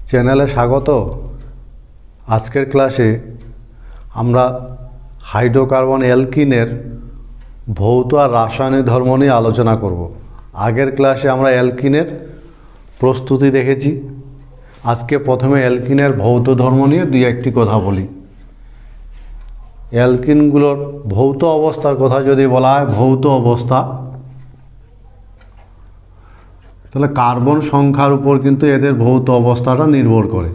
চ্যানেলে স্বাগত। আজকের ক্লাসে আমরা হাইড্রোকার্বন অ্যালকিনের ভৌত আর রাসায়নিক ধর্ম নিয়ে আলোচনা করব। আগের ক্লাসে আমরা অ্যালকিনের প্রস্তুতি দেখেছি। আজকে প্রথমে অ্যালকিনের ভৌত ধর্ম নিয়ে দুই একটি কথা বলি। অ্যালকিনগুলোর ভৌত অবস্থার কথা যদি বলা হয়, ভৌত অবস্থা, তাহলে কার্বন সংখ্যার উপর কিন্তু এদের ভৌত অবস্থাটা নির্ভর করে।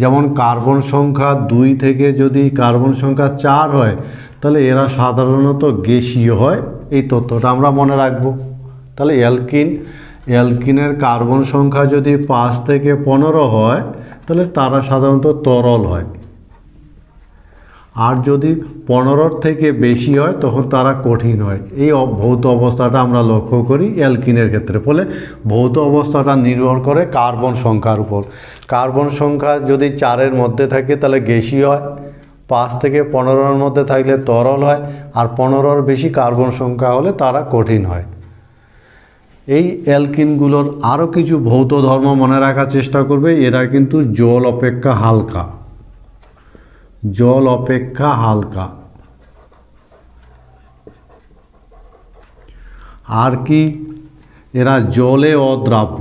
যেমন কার্বন সংখ্যা 2 থেকে যদি কার্বন সংখ্যা 4 হয়, তাহলে এরা সাধারণত গ্যাসীয় হয়। এই তথ্যটা আমরা মনে রাখব। তাহলে অ্যালকিনের কার্বন সংখ্যা যদি 5 থেকে 15 হয়, তাহলে তারা সাধারণত তরল হয়। আর যদি 15 থেকে বেশি হয়, তখন তারা কঠিন হয়। এই ভৌত অবস্থাটা আমরা লক্ষ্য করি অ্যালকিনের ক্ষেত্রে। ফলে ভৌত অবস্থাটা নির্ভর করে কার্বন সংখ্যার উপর। কার্বন সংখ্যা যদি 4-এর মধ্যে থাকে তাহলে গ্যাসীয় হয়, 5 থেকে 15-এর মধ্যে থাকলে তরল হয়, আর 15-এর বেশি কার্বন সংখ্যা হলে তারা কঠিন হয়। এই অ্যালকিনগুলোর আরও কিছু ভৌত ধর্ম মনে রাখার চেষ্টা করবে। এরা কিন্তু জল অপেক্ষা হালকা, জল অপেক্ষা হালকা। আর কি, এরা জলে অদ্রাব্য।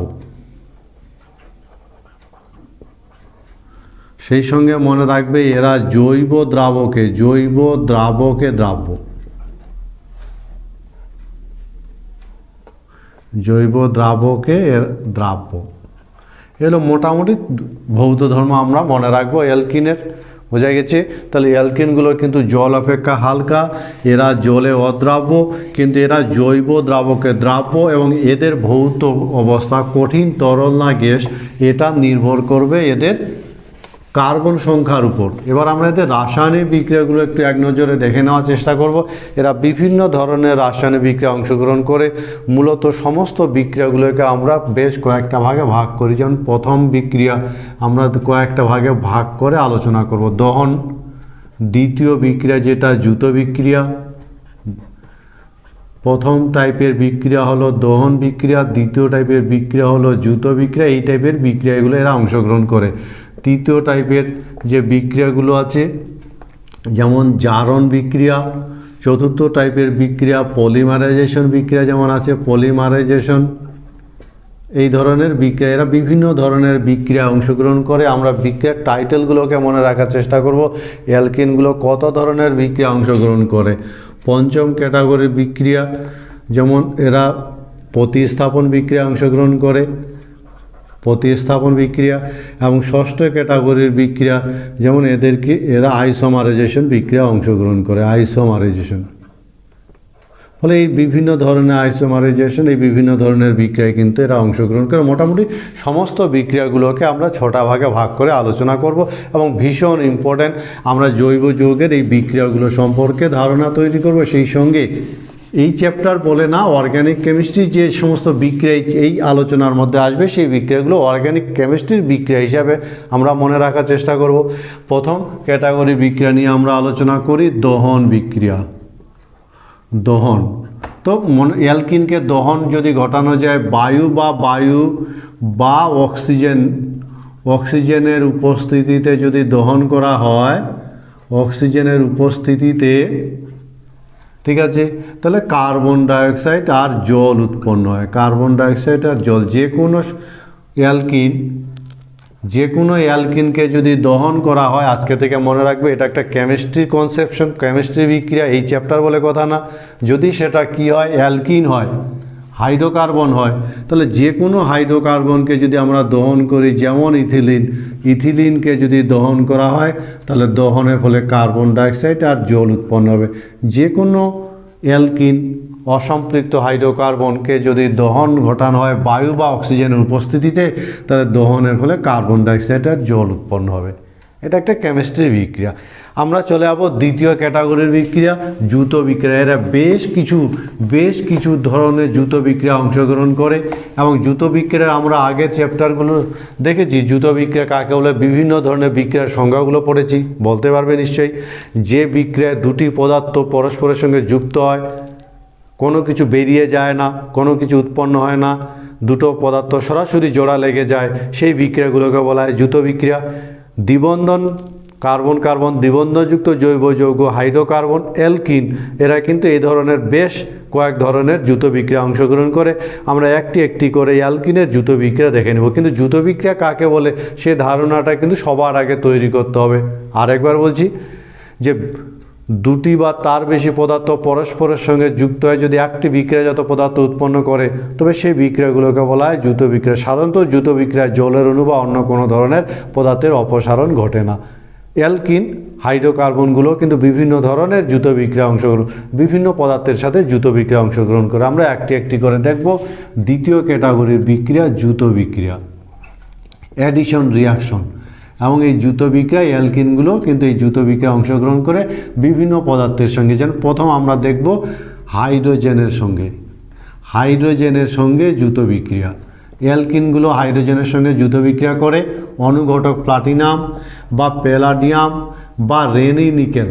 সেই সঙ্গে মনে রাখবে এরা জৈব দ্রাবকে দ্রাব্য। জৈব দ্রাবকে দ্রাব্য। এগুলো মোটামুটি ভৌত ধর্ম আমরা মনে রাখবো অ্যালকিনের। বোঝা গেছে? তাহলে অ্যালকিনগুলো কিন্তু জল অপেক্ষা হালকা, এরা জলে অদ্রাব্য, কিন্তু এরা জৈব দ্রাবকে দ্রাব্য, এবং এদের ভৌত অবস্থা কঠিন, তরল না গ্যাস, এটা নির্ভর করবে এদের কার্বন সংখ্যার উপর। এবার আমরা এদের রাসায়নিক বিক্রিয়াগুলো একটু এক নজরে দেখে নেওয়ার চেষ্টা করব। এরা বিভিন্ন ধরনের রাসায়নিক বিক্রিয়া অংশগ্রহণ করে। মূলত সমস্ত বিক্রিয়াগুলোকে আমরা বেশ কয়েকটা ভাগে ভাগ করি। যেমন প্রথম বিক্রিয়া আমরা কয়েকটা ভাগে ভাগ করে আলোচনা করব। দহন। দ্বিতীয় বিক্রিয়া যেটা দ্রুত বিক্রিয়া। প্রথম টাইপের বিক্রিয়া হলো দহন বিক্রিয়া, দ্বিতীয় টাইপের বিক্রিয়া হলো দ্রুত বিক্রিয়া। এই টাইপের বিক্রিয়াগুলো এরা অংশগ্রহণ করে। তৃতীয় টাইপের যে বিক্রিয়াগুলো আছে, যেমন জারণ বিক্রিয়া। চতুর্থ টাইপের বিক্রিয়া পলিমারাইজেশন বিক্রিয়া, যেমন আছে পলিমারাইজেশন। এই ধরনের বিক্রিয়া, এরা বিভিন্ন ধরনের বিক্রিয়া অংশগ্রহণ করে। আমরা বিক্রিয়ার টাইটেলগুলোকে মনে রাখার চেষ্টা করব। অ্যালকিনগুলো কত ধরনের বিক্রিয়া অংশগ্রহণ করে। পঞ্চম ক্যাটাগরির বিক্রিয়া, যেমন এরা প্রতিস্থাপন বিক্রিয়া অংশগ্রহণ করে, প্রতিস্থাপন বিক্রিয়া। এবং ষষ্ঠ ক্যাটাগরির বিক্রিয়া, যেমন এরা আইসোমারাইজেশন বিক্রিয়া অংশগ্রহণ করে, আইসোমারাইজেশন। ফলে এই বিভিন্ন ধরনের আইসোমারাইজেশন, এই বিভিন্ন ধরনের বিক্রিয়ায় কিন্তু এরা অংশগ্রহণ করে। মোটামুটি সমস্ত বিক্রিয়াগুলোকে আমরা 6টা ভাগে ভাগ করে আলোচনা করব। এবং ভীষণ ইম্পর্ট্যান্ট, আমরা জৈব যৌগের এই বিক্রিয়াগুলো সম্পর্কে ধারণা তৈরি করব। সেই সঙ্গে এই চ্যাপ্টার বলে না, অর্গ্যানিক কেমিস্ট্রি যে সমস্ত বিক্রিয়া এই আলোচনার মধ্যে আসবে, সেই বিক্রিয়াগুলো অর্গ্যানিক কেমিস্ট্রির বিক্রিয়া হিসাবে আমরা মনে রাখার চেষ্টা করব। প্রথম ক্যাটাগরি বিক্রিয়া নিয়ে আমরা আলোচনা করি, দহন বিক্রিয়া। দহন। তো অ্যালকিনকে দহন যদি ঘটানো যায় বায়ু বা অক্সিজেনের উপস্থিতিতে যদি দহন করা হয়, অক্সিজেনের উপস্থিতিতে, ঠিক আছে, তাহলে কার্বন ডাইঅক্সাইড আর জল উৎপন্ন হয়। কার্বন ডাইঅক্সাইড আর জল, যে কোনো অ্যালকিনকে যদি দহন করা হয়, আজকে থেকে মনে রাখবে এটা একটা কেমিস্ট্রি কনসেপশন, কেমিস্ট্রি বিক্রিয়া, এই চ্যাপ্টার বলে কথা না। যদি সেটা কি হয়, অ্যালকিন হয়, হাইড্রোকার্বন হয়, তাহলে যে কোনো হাইড্রোকার্বনকে যদি আমরা দহন করি, যেমন ইথিলিনকে যদি দহন করা হয়, তাহলে দহনের ফলে কার্বন ডাইঅক্সাইড আর জল উৎপন্ন হবে। যে কোনো অ্যালকিন অসম্পৃক্ত হাইড্রোকার্বনকে যদি দহন ঘটানো হয় বায়ু বা অক্সিজেনের উপস্থিতিতে, তাহলে দহনের ফলে কার্বন ডাইঅক্সাইড আর জল উৎপন্ন হবে। এটা একটা কেমিস্ট্রি বিক্রিয়া। আমরা চলে যাব দ্বিতীয় ক্যাটাগরির বিক্রিয়া, দ্রুত বিক্রিয়া। এরা বেশ কিছু ধরনের দ্রুত বিক্রিয়া অংশগ্রহণ করে। এবং দ্রুত বিক্রিয়া আমরা আগের চ্যাপ্টারগুলো দেখেছি। দ্রুত বিক্রিয়া কাকে বলে, বিভিন্ন ধরনের বিক্রিয়ার সংজ্ঞাগুলো পড়েছি, বলতে পারবে নিশ্চয়ই। যে বিক্রিয়ায় দুটি পদার্থ পরস্পরের সঙ্গে যুক্ত হয়, কোনো কিছু বেরিয়ে যায় না, কোনো কিছু উৎপন্ন হয় না, দুটো পদার্থ সরাসরি জোড়া লেগে যায় সেই বিক্রিয়াগুলোকে বলা হয় যৌথ বিক্রিয়া। দ্বিবন্ধন কার্বন কার্বন দ্বিবন্ধনযুক্ত জৈব যৌগ হাইড্রোকার্বন অ্যালকিন এরা কিন্তু এই ধরনের বেশ কয়েক ধরনের যৌথ বিক্রিয়া অংশগ্রহণ করে। আমরা একটি একটি করে অ্যালকিনের যৌথ বিক্রিয়া দেখে নেব, কিন্তু যৌথ বিক্রিয়া কাকে বলে সে ধারণাটা কিন্তু সবার আগে তৈরি করতে হবে। আরেকবার বলছি যে দুটি বা তার বেশি পদার্থ পরস্পরের সঙ্গে যুক্ত হয়ে যদি একটি বিক্রিয়াজাত পদার্থ উৎপন্ন করে তবে সেই বিক্রিয়াগুলোকে বলা হয় যৌথ বিক্রিয়া। সাধারণত যৌথ বিক্রিয়ায় জলের অণু বা অন্য কোনো ধরনের পদার্থের অপসারণ ঘটে না। অ্যালকিন হাইড্রোকার্বনগুলো কিন্তু বিভিন্ন ধরনের যৌথ বিক্রিয়া অংশগ্রহণ, বিভিন্ন পদার্থের সাথে যৌথ বিক্রিয়া অংশগ্রহণ করে। আমরা একটি একটি করে দেখব। দ্বিতীয় ক্যাটাগরির বিক্রিয়া যৌথ বিক্রিয়া, অ্যাডিশন রিয়াকশন। এবং এই যৌথ বিক্রিয়ায় অ্যালকিনগুলো কিন্তু এই যৌথ বিক্রিয়া অংশগ্রহণ করে বিভিন্ন পদার্থের সঙ্গে। যেন প্রথম আমরা দেখব হাইড্রোজেনের সঙ্গে, হাইড্রোজেনের সঙ্গে যৌথ বিক্রিয়া। অ্যালকিনগুলো হাইড্রোজেনের সঙ্গে যৌথ বিক্রিয়া করে অনুঘটক প্লাটিনাম বা প্যালাডিয়াম বা রেনি নিকেল,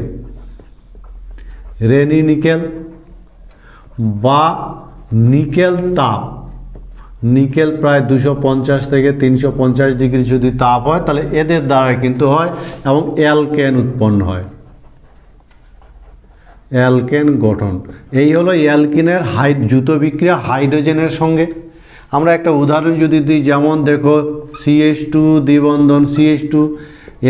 রেনি নিকেল বা নিকেল তাপ, নিকেল প্রায় 250 থেকে 350 ডিগ্রি যদি তাপ হয় তাহলে এদের দ্বারা কিন্তু হয় এবং অ্যালকেন উৎপন্ন হয়, অ্যালকেন গঠন। এই হলো অ্যালকিনের যৌথ বিক্রিয়া হাইড্রোজেনের সঙ্গে। আমরা একটা উদাহরণ যদি দিই, যেমন দেখো CH2 দ্বিবন্ধন CH2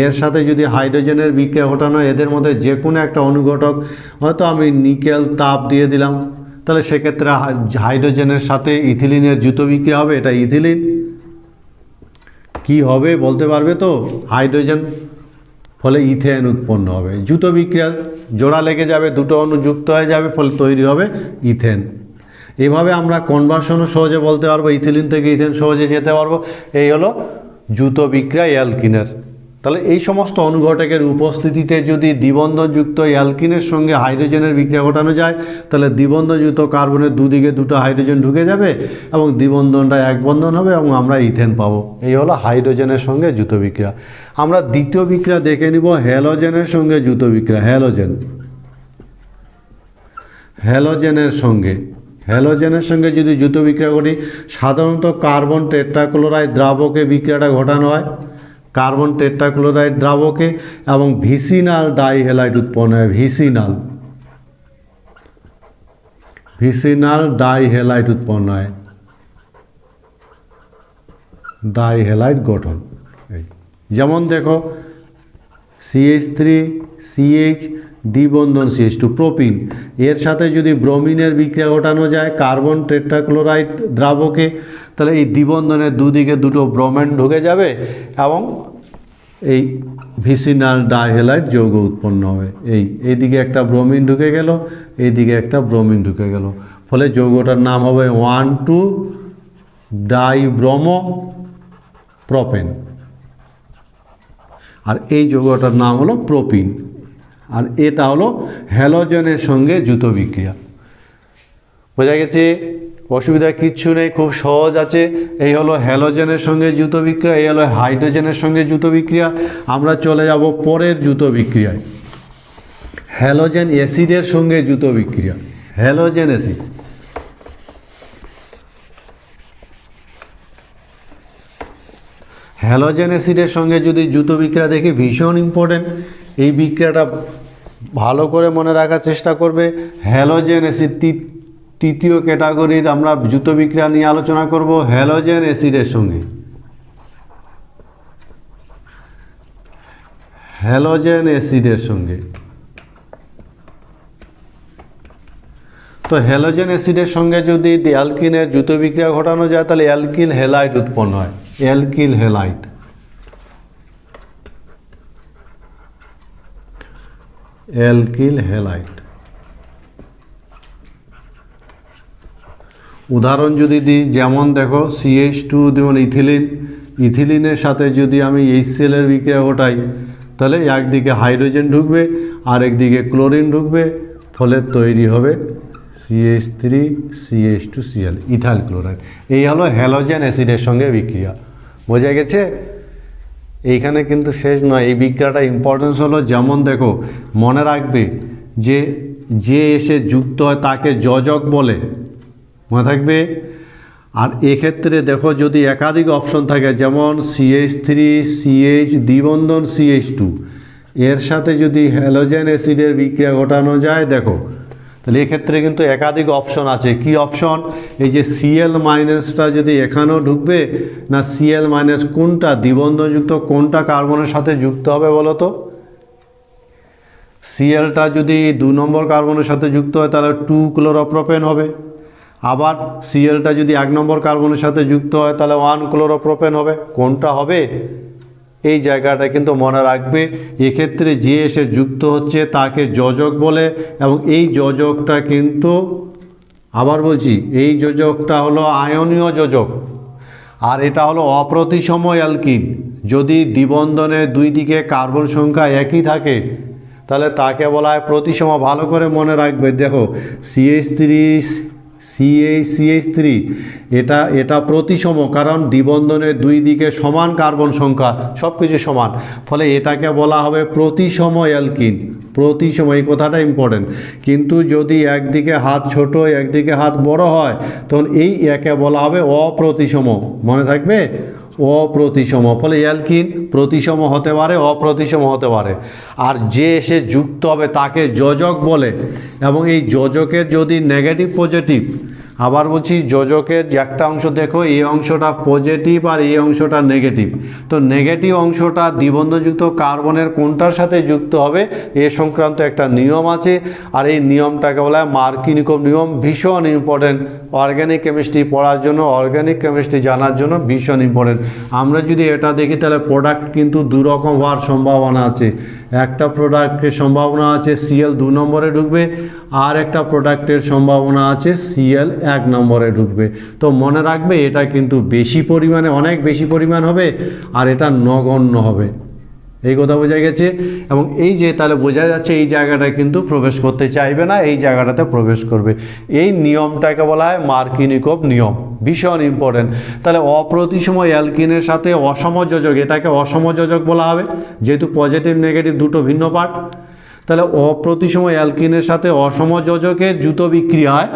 এর সাথে যদি হাইড্রোজেনের বিক্রিয়া ঘটানো হয়, এদের মধ্যে যে কোনো একটা অনুঘটক, হয়তো আমি নিকেল তাপ দিয়ে দিলাম, তাহলে সেক্ষেত্রে হাইড্রোজেনের সাথে ইথিলিনের যৌথ বিক্রিয়া হবে। এটা ইথিলিন কি হবে বলতে পারবে তো? হাইড্রোজেন, ফলে ইথেন উৎপন্ন হবে। যৌথ বিক্রিয়া জোড়া লেগে যাবে, দুটো অণু যুক্ত হয়ে যাবে, ফলে তৈরি হবে ইথেন। এভাবে আমরা কনভার্সনও সহজে বলতে পারবো, ইথিলিন থেকে ইথেন সহজে যেতে পারবো। এই হলো যৌথ বিক্রিয়া অ্যালকিনের। তাহলে এই সমস্ত অনুঘটকের উপস্থিতিতে যদি দ্বিবন্ধনযুক্ত অ্যালকিনের সঙ্গে হাইড্রোজেনের বিক্রিয়া ঘটানো যায় তাহলে দ্বিবন্ধনযুক্ত কার্বনের দুদিকে দুটো হাইড্রোজেন ঢুকে যাবে এবং দ্বিবন্ধনটা এক বন্ধন হবে এবং আমরা ইথেন পাবো। এই হলো হাইড্রোজেনের সঙ্গে যৌথ বিক্রিয়া। আমরা দ্বিতীয় বিক্রিয়া দেখে নিব হ্যালোজেনের সঙ্গে যৌথ বিক্রিয়া। হ্যালোজেন, হ্যালোজেনের সঙ্গে, হ্যালোজেনের সঙ্গে যদি যৌথ বিক্রিয়া ঘটি, সাধারণত কার্বন টেট্রাক্লোরাইড দ্রাবকে বিক্রিয়াটা ঘটানো হয়, কার্বন টেট্রাক্লোরাইড দ্রাবকে, এবং ভিসিনাল ডাইহ্যালাইড উৎপন্ন হয়। ভিসিনাল, ভিসিনাল ডাইহ্যালাইড উৎপন্ন হয়, ডাইহ্যালাইড গঠন। যেমন দেখো CH3 CH দ্বিবন্ধন CH2 প্রোপিন, এর সাথে যদি ব্রোমিনের বিক্রিয়া ঘটানো যায় কার্বন টেট্রাক্লোরাইড দ্রাবকে, তাহলে এই দ্বিবন্ধনের দুদিকে দুটো ব্রোমেন ঢুকে যাবে এবং এই ভিসিনাল ডাইহ্যালাইড যৌগ উৎপন্ন হবে। এইদিকে একটা ব্রোমিন ঢুকে গেল, এইদিকে একটা ব্রোমিন ঢুকে গেল, ফলে যৌগটার নাম হবে 1,2-ডাইব্রোমো প্রোপেন, আর এই যৌগটার নাম হলো প্রোপিন। আর এটা হলো হ্যালোজেনের সঙ্গে যৌথ বিক্রিয়া। বোঝা গেছে? অসুবিধা কিচ্ছু নেই, খুব সহজ আছে। এই হলো হ্যালোজেনের সঙ্গে যৌথ বিক্রিয়া, এই হলো হাইড্রোজেনের সঙ্গে যৌথ বিক্রিয়া। আমরা চলে যাব পরের যৌথ বিক্রিয়ায়, হ্যালোজেন অ্যাসিডের সঙ্গে যৌথ বিক্রিয়া। হ্যালোজেন অ্যাসিড, হ্যালোজেন অ্যাসিডের সঙ্গে যদি যৌথ বিক্রিয়া দেখি, ভীষণ ইম্পর্টেন্ট। এই বিক্রিয়াটা ভালো করে মনে রাখার চেষ্টা করবে। হ্যালোজেন অ্যাসিড তৃতীয় ক্যাটাগরির আমরা যৌথ বিক্রিয়া নিয়ে আলোচনা করব। হ্যালোজেন অ্যাসিডের সঙ্গে, হ্যালোজেন অ্যাসিডের সঙ্গে, তো হ্যালোজেন অ্যাসিডের সঙ্গে যদি অ্যালকিনের যৌথ বিক্রিয়া ঘটানো যায় তাহলে অ্যালকিল হ্যালাইড উৎপন্ন হয়। Alkyl halide, alkyl halide. উদাহরণ যদি দিই, যেমন দেখো CH2 যেমন ইথিলিন, ইথিলিনের সাথে যদি আমি HCl এর বিক্রিয়া ঘটাই তাহলে একদিকে হাইড্রোজেন ঢুকবে আর একদিকে ক্লোরিন ঢুকবে, ফলে তৈরি হবে CH3 CH2Cl, ইথাইল ক্লোরাইড। এই হলো হ্যালোজেন অ্যাসিডের সঙ্গে বিক্রিয়া। বোঝা গেছে? এইখানে কিন্তু শেষ নয়, এই বিক্রিয়াটা ইম্পর্টেন্স হলো, যেমন দেখো মনে রাখবে যে এসে যুক্ত হয় তাকে যোজক বলে, মনে থাকবে। আর এক্ষেত্রে দেখো যদি একাধিক অপশন থাকে, যেমন CH3 CH দ্বিবন্ধন CH2, এর সাথে যদি হ্যালোজেন অ্যাসিডের বিক্রিয়া ঘটানো যায়, দেখো তাহলে এক্ষেত্রে কিন্তু একাধিক অপশন আছে। কি অপশন? এই যে Cl মাইনাসটা যদি এখানেও ঢুকবে না, Cl মাইনাস কোনটা দ্বিবন্ধনযুক্ত কোনটা কার্বনের সাথে যুক্ত হবে বলো তো? Clটা যদি 2 নম্বর কার্বনের সাথে যুক্ত হয় তাহলে 2 ক্লোরোপ্রোপেন হবে। আবার Clটা যদি 1 নম্বর কার্বনের সাথে যুক্ত হয় তাহলে 1 ক্লোরোপ্রোপেন হবে। কোনটা হবে এই জায়গাটা কিন্তু মনে রাখবে। এক্ষেত্রে যে এসে যুক্ত হচ্ছে তাকে যোজক বলে, এবং এই যোজকটা কিন্তু, আবার বলছি, এই যোজকটা হলো আয়নীয় যোজক, আর এটা হলো অপ্রতিসম অ্যালকিন। যদি দ্বিবন্ধনের দুই দিকে কার্বন সংখ্যা একই থাকে তাহলে তাকে বলা হয় প্রতিসম। ভালো করে মনে রাখবে। দেখো CH3 এটা প্রতিসম, কারণ দ্বিবন্ধনের দুই দিকে সমান কার্বন সংখ্যা, সব কিছু সমান, ফলে এটাকে বলা হবে প্রতিসম অ্যালকিন। প্রতিসম, এই কথাটা ইম্পর্টেন্ট। কিন্তু যদি একদিকে হাত ছোট একদিকে হাত বড় হয় তখন এই একে বলা হবে অপ্রতিসম। মনে থাকবে? অপ্রতিসম। ফলে অ্যালকিন প্রতিসম হতে পারে, অপ্রতিসম হতে পারে। আর যে এসে যুক্ত হবে তাকে যোজক বলে, এবং এই যোজকের যদি নেগেটিভ পজিটিভ, আবার বলছি যোজকের একটা অংশ দেখো, এই অংশটা পজিটিভ আর এই অংশটা নেগেটিভ, তো নেগেটিভ অংশটা দ্বিবন্ধনযুক্ত কার্বনের কোনটার সাথে যুক্ত হবে এ সংক্রান্ত একটা নিয়ম আছে। আর এই নিয়মটাকে বলা হয় মার্কিনিকভ নিয়ম। ভীষণ ইম্পর্টেন্ট অর্গ্যানিক কেমিস্ট্রি পড়ার জন্য, অর্গ্যানিক কেমিস্ট্রি জানার জন্য ভীষণ ইম্পর্টেন্ট। আমরা যদি এটা দেখি তাহলে প্রোডাক্ট কিন্তু দুরকম হওয়ার সম্ভাবনা আছে। একটা প্রোডাক্টের সম্ভাবনা আছে Cl 2 নম্বরে ঢুকবে, আর একটা প্রোডাক্টের সম্ভাবনা আছে Cl 1 নম্বরে ঢুকবে। তো মনে রাখবে এটা কিন্তু বেশি পরিমাণে, অনেক বেশি পরিমাণ হবে, আর এটা নগণ্য হবে। এই কথা বোঝা গেছে? এবং এই যে তাহলে বোঝা যাচ্ছে এই জায়গাটা কিন্তু প্রবেশ করতে চাইবে না, এই জায়গাটাতে প্রবেশ করবে। এই নিয়মটাকে বলা হয় মার্কিনিকভ নিয়ম। ভীষণ ইম্পর্টেন্ট। তাহলে অপ্রতিসম অ্যালকিনের সাথে অসমযোজক, এটাকে অসমযোজক বলা হবে, যেহেতু পজিটিভ নেগেটিভ দুটো ভিন্ন পার্ট। তাহলে অপ্রতিসম অ্যালকিনের সাথে অসমযোজকের যুত বিক্রিয়ায়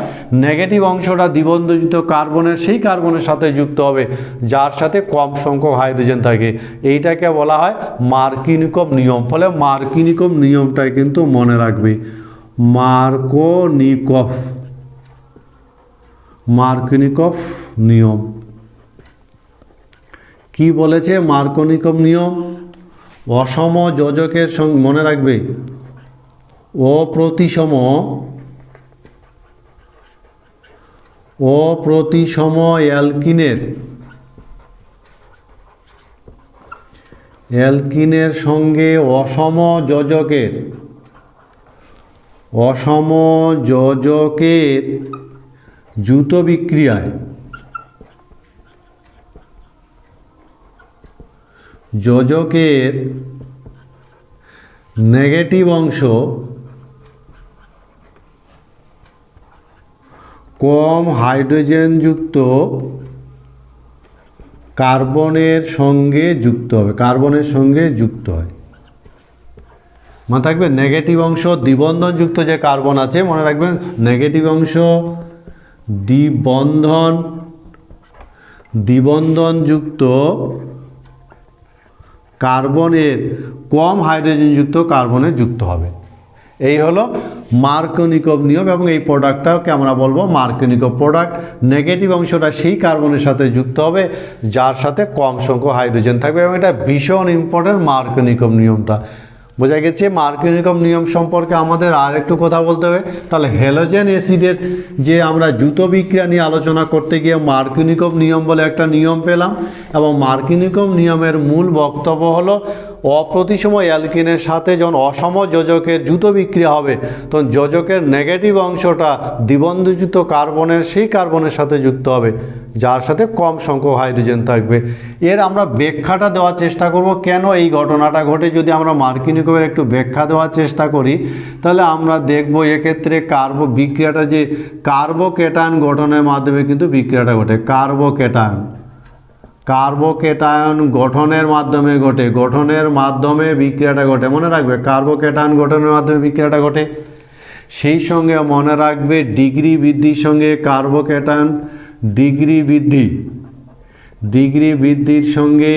নেগেটিভ অংশটা দ্বিবন্ধযুক্ত কার্বনের সেই কার্বনের সাথে যুক্ত হবে যার সাথে কম সংখ্যক হাইড্রোজেন থাকে। এইটাকে বলা হয় মার্কিনিকভ নিয়ম। ফলে মার্কিনিকভ নিয়মটাই কিন্তু মনে রাখবে। মার্কিনিকভ নিয়ম কি বলেছে? মার্কিনিকভ নিয়ম অসমযোজকের সঙ্গে, মনে রাখবে, অপ্রতিসম অ্যালকিনের সঙ্গে অসমযোজকের যুত বিক্রিয়ায় যোজকের নেগেটিভ অংশ কম হাইড্রোজেনযুক্ত কার্বনের সঙ্গে যুক্ত হবে, কার্বনের সঙ্গে যুক্ত হয়। মনে থাকবে নেগেটিভ অংশ দ্বিবন্ধনযুক্ত যে কার্বন আছে, মনে রাখবেন নেগেটিভ অংশ দ্বিবন্ধনযুক্ত কার্বনের কম হাইড্রোজেনযুক্ত কার্বনে যুক্ত হবে। এই হলো মার্কিনিকভ নিয়ম, এবং এই প্রোডাক্টটাকে আমরা বলবো মার্কিনিকভ প্রোডাক্ট। নেগেটিভ অংশটা সেই কার্বনের সাথে যুক্ত হবে যার সাথে কম সংখ্যক হাইড্রোজেন থাকবে, এবং এটা ভীষণ ইম্পর্টেন্ট মার্কিনিকভ নিয়মটা। বোঝা গেছে? মার্কিনিকভ নিয়ম সম্পর্কে আমাদের আর একটু কথা বলতে হবে। তাহলে হ্যালোজেন অ্যাসিডের যে আমরা যুত বিক্রিয়া নিয়ে আলোচনা করতে গিয়ে মার্কিনিকভ নিয়ম বলে একটা নিয়ম পেলাম, এবং মার্কিনিকভ নিয়মের মূল বক্তব্য হলো অপ্রতিসম অ্যালকিনের সাথে যখন অসমযোজকের যুত বিক্রিয়া হবে তখন যোজকের নেগেটিভ অংশটা দ্বিবন্ধযুক্ত কার্বনের সেই কার্বনের সাথে যুক্ত হবে যার সাথে কম সংখ্যক হাইড্রোজেন থাকবে। এর আমরা ব্যাখ্যাটা দেওয়ার চেষ্টা করব, কেন এই ঘটনাটা ঘটে। যদি আমরা মার্কিনিকভের একটু ব্যাখ্যা দেওয়ার চেষ্টা করি তাহলে আমরা দেখব এক্ষেত্রে বিক্রিয়াটা যে কার্বোক্যাটায়ন গঠনের মাধ্যমে কিন্তু বিক্রিয়াটা ঘটে। কার্বোক্যাটায়ন গঠনের মাধ্যমে বিক্রিয়াটা ঘটে। মনে রাখবে কার্বোক্যাটায়ন গঠনের মাধ্যমে বিক্রিয়াটা ঘটে। সেই সঙ্গে মনে রাখবে ডিগ্রি বৃদ্ধির সঙ্গে কার্বোক্যাটায়ন ডিগ্রি বৃদ্ধি, ডিগ্রি বৃদ্ধির সঙ্গে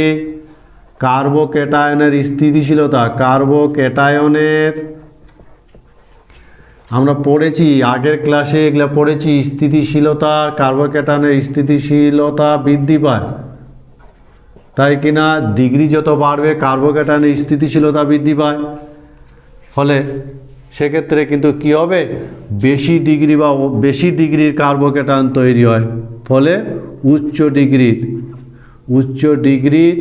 কার্বোক্যাটায়নের স্থিতিশীলতা, কার্বোক্যাটায়নের আমরা পড়েছি আগের ক্লাসে এগুলো পড়েছি, স্থিতিশীলতা, কার্বোক্যাটায়নের স্থিতিশীলতা বৃদ্ধি পায়, তাই কিনা ডিগ্রি যত বাড়বে কার্বোক্যাটায়নের স্থিতিশীলতা বৃদ্ধি পায়, ফলে সেক্ষেত্রে কিন্তু কি হবে, বেশি ডিগ্রি বা বেশি ডিগ্রির কার্বোক্যাটায়ন তৈরি হয়, ফলে উচ্চ ডিগ্রির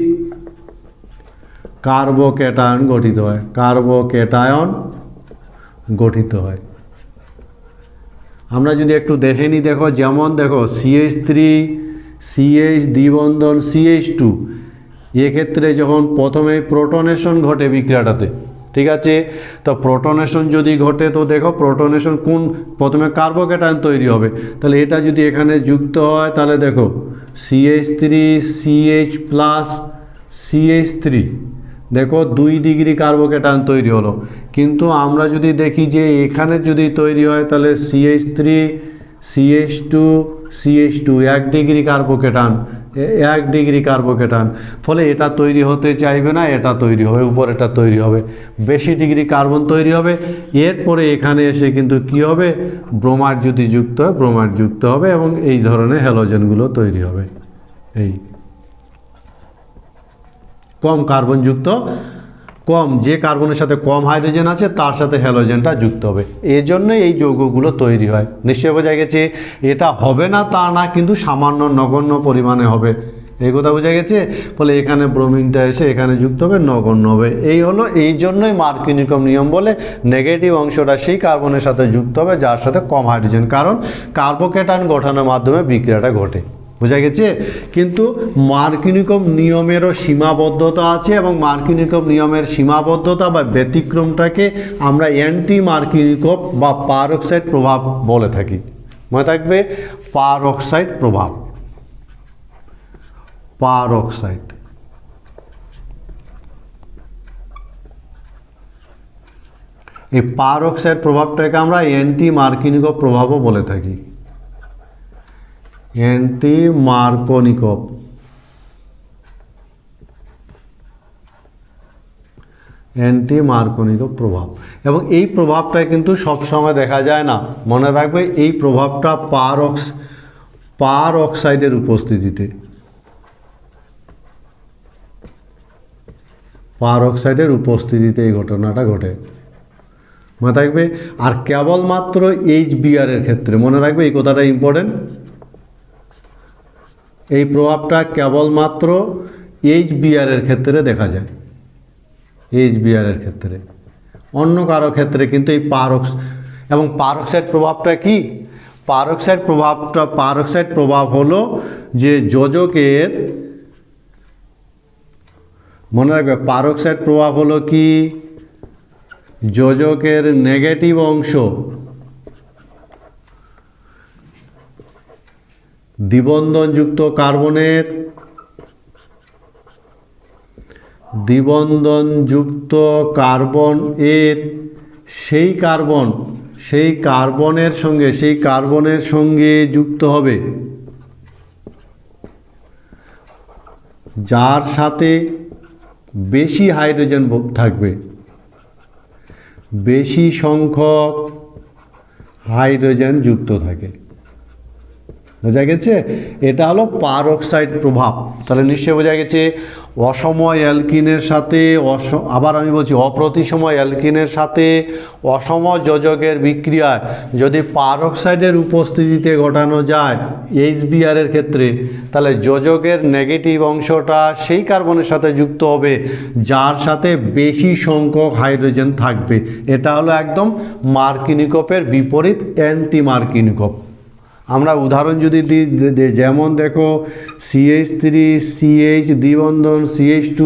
কার্বোক্যাটায়ন গঠিত হয়, কার্বোক্যাটায়ন গঠিত হয়। আমরা যদি একটু দেখে নিই, দেখো যেমন দেখো CH3 CH দ্বিবন্ধন CH2, এক্ষেত্রে যখন প্রথমে প্রোটনেশন ঘটে বিক্রিয়াটাতে, ঠিক আছে, তো প্রোটনেশন যদি ঘটে তো দেখো প্রোটনেশন কোন প্রথমে কার্বোক্যাটায়ন তৈরি হবে, তাহলে এটা যদি এখানে যুক্ত হয় তাহলে দেখো CH3 CH প্লাস CH3, দেখো 2 ডিগ্রি কার্বোক্যাটায়ন তৈরি হলো। কিন্তু আমরা যদি দেখি যে এখানে যদি তৈরি হয় তাহলে CH3 CH2 CH2 1 degree carbocation, 1 degree carbocation, ফলে এটা তৈরি হতে চাইবে না, এটা তৈরি হবে, উপরেটা তৈরি হবে, বেশি ডিগ্রি কার্বন তৈরি হবে। এরপরে এখানে এসে কিন্তু কি হবে, ব্রোমাইড যদি যুক্ত হয় ব্রোমাইড যুক্ত হবে এবং এই ধরনের হ্যালোজেনগুলো তৈরি হবে। এই কম কার্বনযুক্ত, কম যে কার্বনের সাথে কম হাইড্রোজেন আছে তার সাথে হ্যালোজেনটা যুক্ত হবে, এই জন্যই এই যৌগগুলো তৈরি হয়। নিশ্চয়ই বোঝা গেছে, এটা হবে না তা না, কিন্তু সামান্য নগণ্য পরিমাণে হবে, এই কথা বোঝা গেছে। ফলে এখানে ব্রোমিনটা এসে এখানে যুক্ত হবে, নগণ্য হবে। এই হলো, এই জন্যই মার্কিনিকম নিয়ম বলে নেগেটিভ অংশটা সেই কার্বনের সাথে যুক্ত হবে যার সাথে কম হাইড্রোজেন, কারণ কার্বোক্যাটায়ন গঠনের মাধ্যমে বিক্রিয়াটা ঘটে, বোঝা গেছে। কিন্তু মার্কিনিকম নিয়মেরও সীমাবদ্ধতা আছে এবং মার্কিনিকম নিয়মের সীমাবদ্ধতা বা ব্যতিক্রমটাকে আমরা অ্যান্টি মার্কিনিকম বা পারঅক্সাইড প্রভাব বলে থাকি। মনে থাকবে, পারঅক্সাইড প্রভাব, পারঅক্সাইড। এই পারঅক্সাইড প্রভাবটাকে আমরা অ্যান্টি মার্কিনিকম প্রভাবও বলে থাকি, অ্যান্টি মার্কনিকভ, অ্যান্টি মার্কনিকভ প্রভাব। এবং এই প্রভাবটা কিন্তু সব সময় দেখা যায় না, মনে রাখবে এই প্রভাবটা পারঅক্সাইডের উপস্থিতিতে, পারঅক্সাইডের উপস্থিতিতে এই ঘটনাটা ঘটে, মনে থাকবে। আর কেবলমাত্র HBr এর ক্ষেত্রে, মনে রাখবে এই কথাটা ইম্পর্টেন্ট, এই প্রভাবটা কেবলমাত্র HBr এর ক্ষেত্রে দেখা যায়, HBr এর ক্ষেত্রে, অন্য কারো ক্ষেত্রে কিন্তু এই এবং পারঅক্সাইড প্রভাবটা কি, পারঅক্সাইড প্রভাব হলো যে যোজকের, মনে রাখবে পারঅক্সাইড প্রভাব হলো কি, যোজকের নেগেটিভ অংশ দ্বিবন্ধনযুক্ত কার্বনের, দ্বিবন্ধনযুক্ত কার্বন এর সেই কার্বনের সঙ্গে যুক্ত হবে যার সাথে বেশি হাইড্রোজেন থাকবে, বেশি সংখ্যক হাইড্রোজেন যুক্ত থাকে, বোঝা গেছে। এটা হলো পারঅক্সাইড প্রভাব। তাহলে নিশ্চয়ই বোঝা গেছে, অসময় অ্যালকিনের সাথে আবার আমি বলছি অপ্রতিসময় অ্যালকিনের সাথে অসম যোজকের বিক্রিয়ায় যদি পারঅক্সাইডের উপস্থিতিতে ঘটানো যায় HBr এর ক্ষেত্রে, তাহলে যোজকের নেগেটিভ অংশটা সেই কার্বনের সাথে যুক্ত হবে যার সাথে বেশি সংখ্যক হাইড্রোজেন থাকবে। এটা হলো একদম মার্কিনিকভের বিপরীত, অ্যান্টি মার্কিনিকভ। আমরা উদাহরণ যদি দিই, যেমন দেখো CH3 CH দ্বিবন্ধন CH2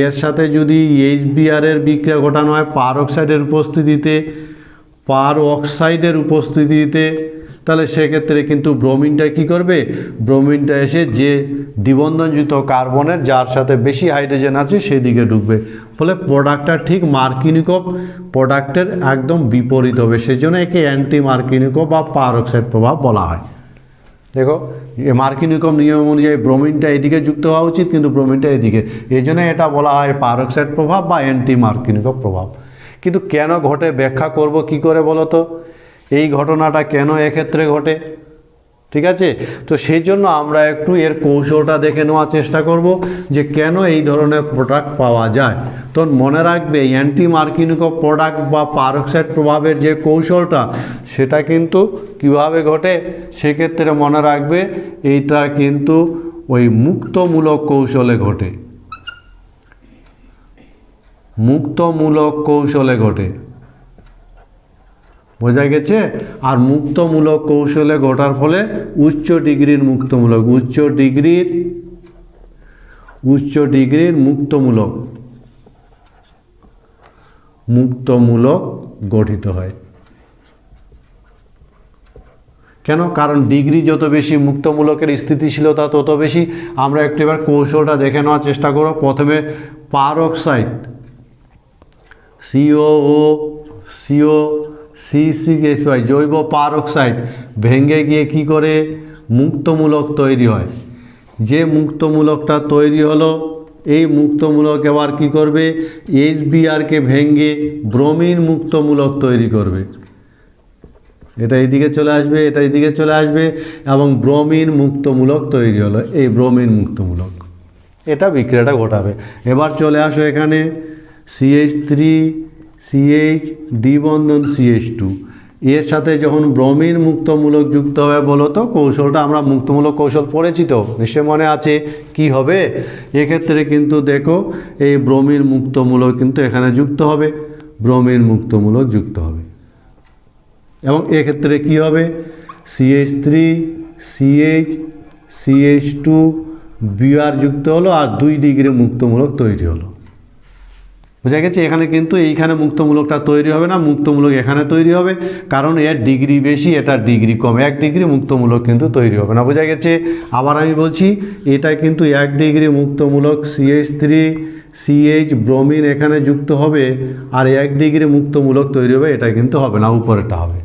এর সাথে যদি HBr এর বিক্রিয়া ঘটানো হয় পারঅক্সাইডের উপস্থিতিতে, তাহলে সেক্ষেত্রে কিন্তু ব্রোমিনটা কি করবে, ব্রোমিনটা এসে যে দ্বিবন্ধনযুক্ত কার্বনের যার সাথে বেশি হাইড্রোজেন আছে সেদিকে ঢুকবে, ফলে প্রোডাক্টটা ঠিক মার্কিনিকভ প্রোডাক্টের একদম বিপরীত হবে। সেই জন্য একে অ্যান্টি মার্কিনিকভ বা পারঅক্সাইড প্রভাব বলা হয়। দেখো মার্কিনিকম নিয়ম অনুযায়ী ব্রোমিনটা এদিকে যুক্ত হওয়া উচিত, কিন্তু ব্রোমিনটা এদিকে, এই জন্য এটা বলা হয় পারক্সাইড প্রভাব বা অ্যান্টি মার্কিনিকম প্রভাব। কিন্তু কেন ঘটে ব্যাখ্যা করব কি করে বলো তো, এই ঘটনাটা কেন এক্ষেত্রে ঘটে, ঠিক আছে? তো সেই জন্য আমরা একটু এর কৌশলটা দেখে নেওয়ার চেষ্টা করব যে কেন এই ধরনের প্রোডাক্ট পাওয়া যায়। তো মনে রাখবে অ্যান্টি মার্কিনিকম প্রোডাক্ট বা পারক্সাইড প্রভাবের যে কৌশলটা সেটা কিন্তু কিভাবে ঘটে, সেক্ষেত্রে মনে রাখবে এইটা কিন্তু ওই মুক্তমূলক কৌশলে ঘটে, মুক্তমূলক কৌশলে ঘটে, বোঝা গেছে? আর মুক্তমূলক কৌশলে ঘটার ফলে উচ্চ ডিগ্রির মুক্তমূলক, উচ্চ ডিগ্রির মুক্তমূলক গঠিত হয়। কেন? কারণ ডিগ্রি যত বেশি মুক্তমূলকের স্থিতিশীলতা তত বেশি। আমরা একটু এবার কৌশলটা দেখে নেওয়ার চেষ্টা করব। প্রথমে পারক্সাইড CO6H5 জৈব পারক্সাইড ভেঙে গিয়ে কি করে মুক্তমূলক তৈরি হয়। যে মুক্তমূলকটা তৈরি হলো, এই মুক্তমূলক এবার কি করবে, HBrকে ভেঙে ব্রোমিন মুক্তমূলক তৈরি করবে। এটা এইদিকে চলে আসবে, এটা এইদিকে চলে আসবে এবং ব্রোমিন মুক্তমূলক তৈরি হলো, এই ব্রোমিন মুক্তমূলক, এটা বিক্রিয়াটা ঘটাবে। এবার চলে আসো এখানে CH3CH দ্বিবন্ধন CH2, এর সাথে যখন ব্রোমিন মুক্তমূলক যুক্ত হবে, বলো তো কৌশলটা আমরা মুক্তমূলক কৌশল পড়েছি তো, নিশ্চয় মনে আছে কি হবে। এক্ষেত্রে কিন্তু দেখো এই ব্রোমিন মুক্তমূলক কিন্তু এখানে যুক্ত হবে, ব্রোমিন মুক্তমূলক যুক্ত হবে এবং এক্ষেত্রে কি হবে, CH3CH2 Br যুক্ত হলো আর 2 ডিগ্রি মুক্তমূলক তৈরি হলো। বোঝা গেছে? এখানে কিন্তু এইখানে মুক্তমূলকটা তৈরি হবে না, মুক্তমূলক এখানে তৈরি হবে, কারণ এর ডিগ্রি বেশি, এটার ডিগ্রি কম, 1 ডিগ্রি মুক্তমূলক কিন্তু তৈরি হবে না। বোঝা গেছে? আবার আমি বলছি, এটা কিন্তু 1 ডিগ্রি মুক্তমূলক CH3CH ব্রোমিন এখানে যুক্ত হবে আর 1 ডিগ্রি মুক্তমূলক তৈরি হবে, এটা কিন্তু হবে না, উপরেরটা হবে।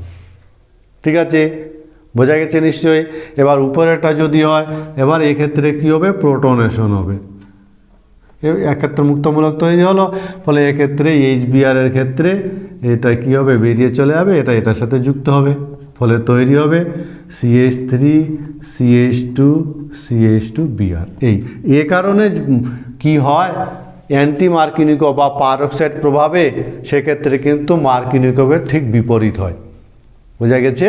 ঠিক আছে? বোঝা গেছে নিশ্চয়ই? এবার উপরেরটা যদি হয়, এবার এক্ষেত্রে কী হবে, প্রোটনেশন হবে, এক্ষেত্রে মুক্তমূলক তৈরি হলো, ফলে এক্ষেত্রে HBr এর ক্ষেত্রে এটা কি হবে, বেরিয়ে চলে যাবে, এটা এটার সাথে যুক্ত হবে, ফলে তৈরি হবে CH3CH2CH2Br। এই কারণে কি হয়, অ্যান্টি মার্কিনিকম বা পারক্সাইড প্রভাবে সেক্ষেত্রে কিন্তু মার্কিনিকমের ঠিক বিপরীত হয়। বোঝা গেছে?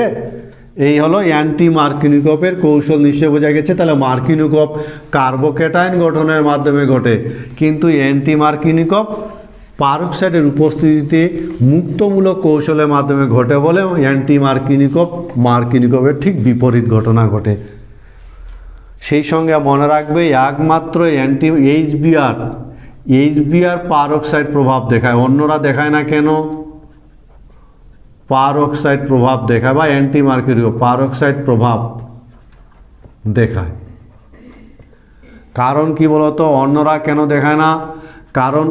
এই হলো অ্যান্টি মার্কিনিকমের কৌশল, নিশ্চয় বোঝা গেছে। তাহলে মার্কিনিকম কার্বোক্যাটায়ন গঠনের মাধ্যমে ঘটে, কিন্তু অ্যান্টি মার্কিনিকম পারক্সাইডের উপস্থিতিতে মুক্তমূলক কৌশলের মাধ্যমে ঘটে বলে অ্যান্টি মার্কিনিকমের ঠিক বিপরীত ঘটনা ঘটে। সেই সঙ্গে মনে রাখবে একমাত্র অ্যান্টি HBr পারক্সাইড প্রভাব দেখায়, অন্যরা দেখায় না। কেন? পারক্সাইড প্রভাব দেখায় বা অ্যান্টি মার্কিনিকম পারক্সাইড প্রভাব দেখায়। কারণ কি বলতো, অন্যরা কেন দেখায় না? কারণ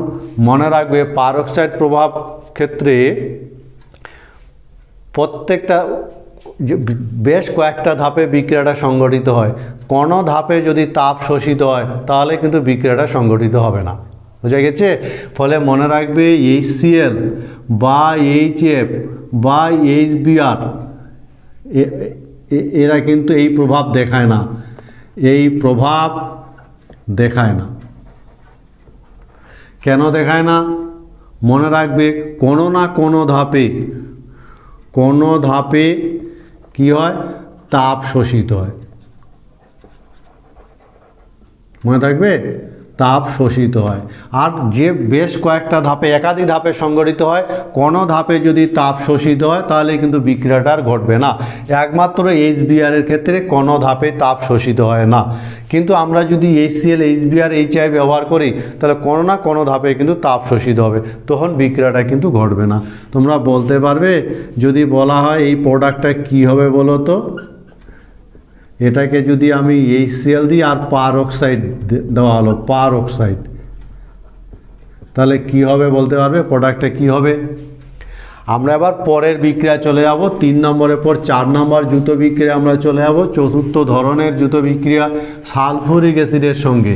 মনে রাখবে পারক্সাইড প্রভাব ক্ষেত্রে প্রত্যেকটা বেশ কয়েকটা ধাপে বিক্রিয়াটা সংগঠিত হয়। কোনো ধাপে যদি তাপ শোষিত হয় তাহলে কিন্তু বিক্রিয়াটা সংগঠিত হবে না। বোঝা গেছে? ফলে মনে রাখবে HCl বা HF বা HBr এরা কিন্তু এই প্রভাব দেখায় না, এই প্রভাব দেখায় না। কেন দেখায় না? মনে রাখবে কোনো না কোনো ধাপে কি হয়, তাপ শোষিত হয়। মনে থাকবে, তাপ শোষিত হয়। আর যে বেশ কয়েকটা ধাপে, একাধিক ধাপে সংগঠিত হয়, কোনো ধাপে যদি তাপ শোষিত হয় তাহলে কিন্তু বিক্রিয়াটা আর ঘটবে না। একমাত্র HBr এর ক্ষেত্রে কোনো ধাপে তাপ শোষিত হয় না। কিন্তু আমরা যদি HCl HBr HI ব্যবহার করি তাহলে কোনো না কোনো ধাপে কিন্তু তাপ শোষিত হবে, তখন বিক্রিয়াটা কিন্তু ঘটবে না। তোমরা বলতে পারবে, যদি বলা হয় এই প্রোডাক্টটা কি হবে বলো তো, এটাকে যদি আমি HCl দিই আর পারক্সাইড দেওয়া হলো, পারক্সাইড, তাহলে কি হবে বলতে পারবে, প্রোডাক্টটা কি হবে? আমরা এবার পরের বিক্রিয়া চলে যাব 3 নম্বরের পর 4 নম্বর যৌথ বিক্রিয়া আমরা চলে যাব চতুর্থ ধরনের যৌথ বিক্রিয়া সালফুরিক অ্যাসিডের সঙ্গে।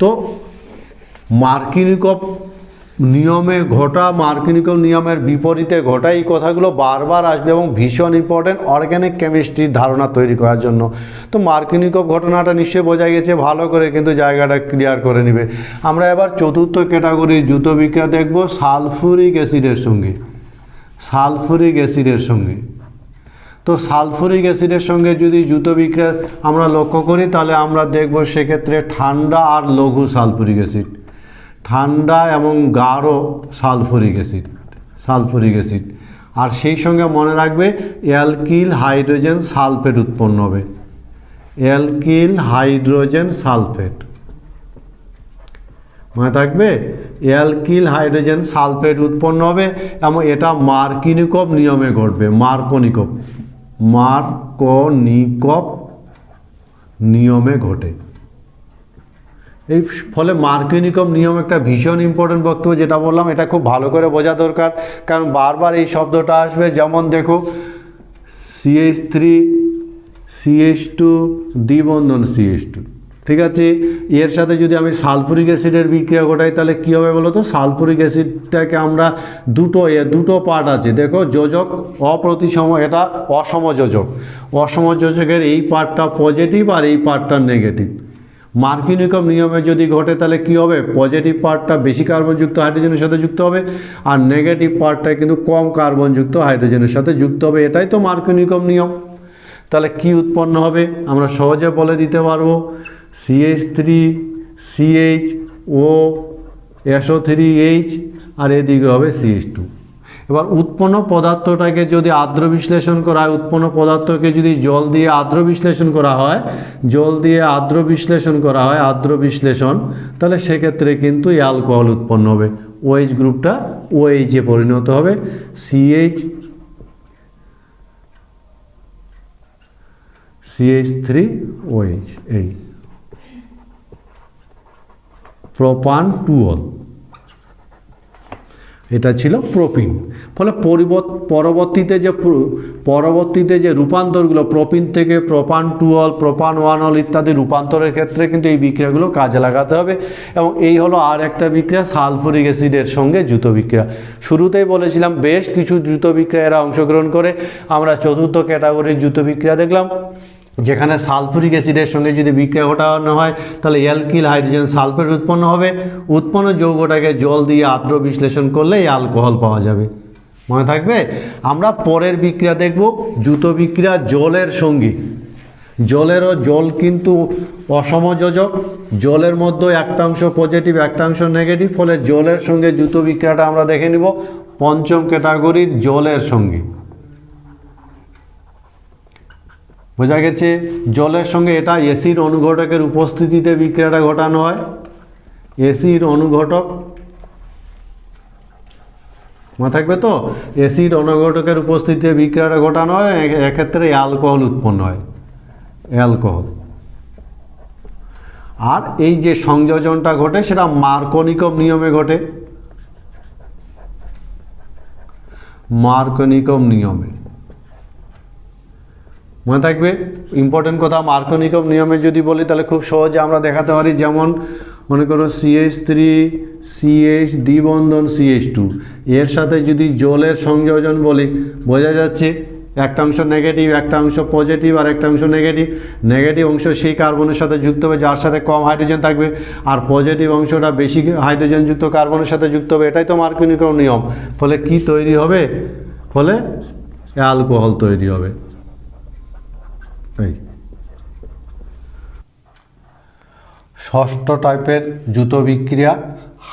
তো মার্কিনিকভ নিয়মে ঘটা, মার্কিনিকভ নিয়মের বিপরীতে ঘটা, এই কথাগুলো বারবার আসবে এবং ভীষণ ইম্পর্টেন্ট অর্গ্যানিক কেমিস্ট্রির ধারণা তৈরি করার জন্য। তো মার্কিনিকভ ঘটনাটা নিশ্চয়ই বোঝা গেছে ভালো করে, কিন্তু জায়গাটা ক্লিয়ার করে নেবে। আমরা এবার চতুর্থ ক্যাটাগরির যৌথ বিক্রিয়া দেখব সালফুরিক অ্যাসিডের সঙ্গে। সালফুরিক অ্যাসিডের সঙ্গে, তো সালফুরিক অ্যাসিডের সঙ্গে যদি যৌথ বিক্রিয়া আমরা লক্ষ্য করি তাহলে আমরা দেখব সেক্ষেত্রে ঠান্ডা আর লঘু সালফুরিক অ্যাসিড, ঠান্ডা এবং গাঢ় সালফুরিক অ্যাসিড, সালফুরিক অ্যাসিড। আর সেই সঙ্গে মনে রাখবে অ্যালকিল হাইড্রোজেন সালফেট উৎপন্ন হবে, অ্যালকিল হাইড্রোজেন সালফেট মনে থাকবে, অ্যালকিল হাইড্রোজেন সালফেট উৎপন্ন হবে এবং এটা মার্কিনিকভ নিয়মে ঘটবে, মার্কনিকভ নিয়মে ঘটে। এই ফলে মার্কিনিকভ নিয়ম একটা ভীষণ ইম্পর্টেন্ট বক্তব্য, যেটা বললাম এটা খুব ভালো করে বোঝা দরকার, কারণ বারবার এই শব্দটা আসবে। যেমন দেখো CH3 CH2 দ্বিবন্ধন CH2, ঠিক আছে, এর সাথে যদি আমি সালফুরিক অ্যাসিডের বিক্রিয়া ঘটাই তাহলে কী হবে বলো তো? সালফুরিক অ্যাসিডটাকে আমরা দুটো পার্ট আছে, দেখো যোজক অপ্রতিসম, এটা অসমযোজক, অসমযোজকের এই পার্টটা পজিটিভ আর এই পার্টটা নেগেটিভ। মার্কিনিকভ নিয়মে যদি ঘটে তাহলে কি হবে? পজিটিভ পার্টটা বেশি কার্বনযুক্ত হাইড্রোজেনের সাথে যুক্ত হবে আর নেগেটিভ পার্টটা কিন্তু কম কার্বনযুক্ত হাইড্রোজেনের সাথে যুক্ত হবে। এটাই তো মার্কিনিকভ নিয়ম। তাহলে কি উৎপন্ন হবে আমরা সহজে বলে দিতে পারবো, CH3 CHO SO3H আর এদিকে হবে CH2। এবার উৎপন্ন পদার্থটাকে যদি আর্দ্র বিশ্লেষণ করা হয়, উৎপন্ন পদার্থকে যদি জল দিয়ে আর্দ্র বিশ্লেষণ করা হয়, জল দিয়ে আর্দ্র বিশ্লেষণ করা হয়, আর্দ্র বিশ্লেষণ, তাহলে সেক্ষেত্রে কিন্তু অ্যালকোহল উৎপন্ন হবে। OH গ্রুপটা OH এ পরিণত হবে, CH3OH, এই প্রোপান টুঅল, এটা ছিল প্রোপিন। ফলে পরবর্তীতে যে রূপান্তরগুলো প্রোপিন থেকে প্রোপান টুঅল, প্রোপান ওয়ানল ইত্যাদি রূপান্তরের ক্ষেত্রে কিন্তু এই বিক্রিয়াগুলো কাজে লাগাতে হবে। এবং এই হলো আর একটা বিক্রিয়া সালফুরিক অ্যাসিডের সঙ্গে যৌথ বিক্রিয়া। শুরুতেই বলেছিলাম বেশ কিছু যৌথ বিক্রিয়া এরা অংশগ্রহণ করে। আমরা চতুর্থ ক্যাটাগরির যৌথ বিক্রিয়া দেখলাম, যেখানে সালফুরিক অ্যাসিডের সঙ্গে যদি বিক্রিয়া ঘটানো হয় তাহলে অ্যালকিল হাইড্রোজেন সালফেট উৎপন্ন হবে। উৎপন্ন যৌগটাকে জল দিয়ে আর্দ্র বিশ্লেষণ করলে অ্যালকোহল পাওয়া যাবে, মনে থাকবে। আমরা পরের বিক্রিয়া দেখব যৌথ বিক্রিয়া জলের সঙ্গে। জল কিন্তু অসমযোজক, জলের মধ্যে একটা অংশ পজিটিভ একটা অংশ নেগেটিভ, ফলে জলের সঙ্গে যৌথ বিক্রিয়াটা আমরা দেখে নিব পঞ্চম ক্যাটাগরির জলের সঙ্গে। বোঝা গেছে? জলের সঙ্গে এটা এসিড অনুঘটকের উপস্থিতিতে বিক্রিয়াটা ঘটানো হয়, এসিড অনুঘটক মনে থাকবে তো, এসিড অনুঘটকের উপস্থিতিতে বিক্রিয়াটা ঘটানো হয়, এক্ষেত্রে অ্যালকোহল উৎপন্ন হয়, অ্যালকোহল। আর এই যে সংযোজনটা ঘটে সেটা মার্কনিকভ নিয়মে ঘটে, মার্কনিকভ নিয়মে, মনে থাকবে। ইম্পর্টেন্ট কথা, মার্কনিকভ নিয়মে যদি বলি তাহলে খুব সহজে আমরা দেখাতে পারি। যেমন মনে করো CH3 CH দ্বিবন্ধন CH2, এর সাথে যদি জলের সংযোজন বলি বোঝা যাচ্ছে একটা অংশ নেগেটিভ একটা অংশ পজিটিভ আর একটা অংশ নেগেটিভ। নেগেটিভ অংশ সেই কার্বনের সাথে যুক্ত হবে যার সাথে কম হাইড্রোজেন থাকবে, আর পজিটিভ অংশটা বেশি হাইড্রোজেনযুক্ত কার্বনের সাথে যুক্ত হবে। এটাই তো মার্কনিকভ নিয়ম। ফলে কি তৈরি হবে? ফলে অ্যালকোহল তৈরি হবে। ষষ্ঠ টাইপের যৌথ বিক্রিয়া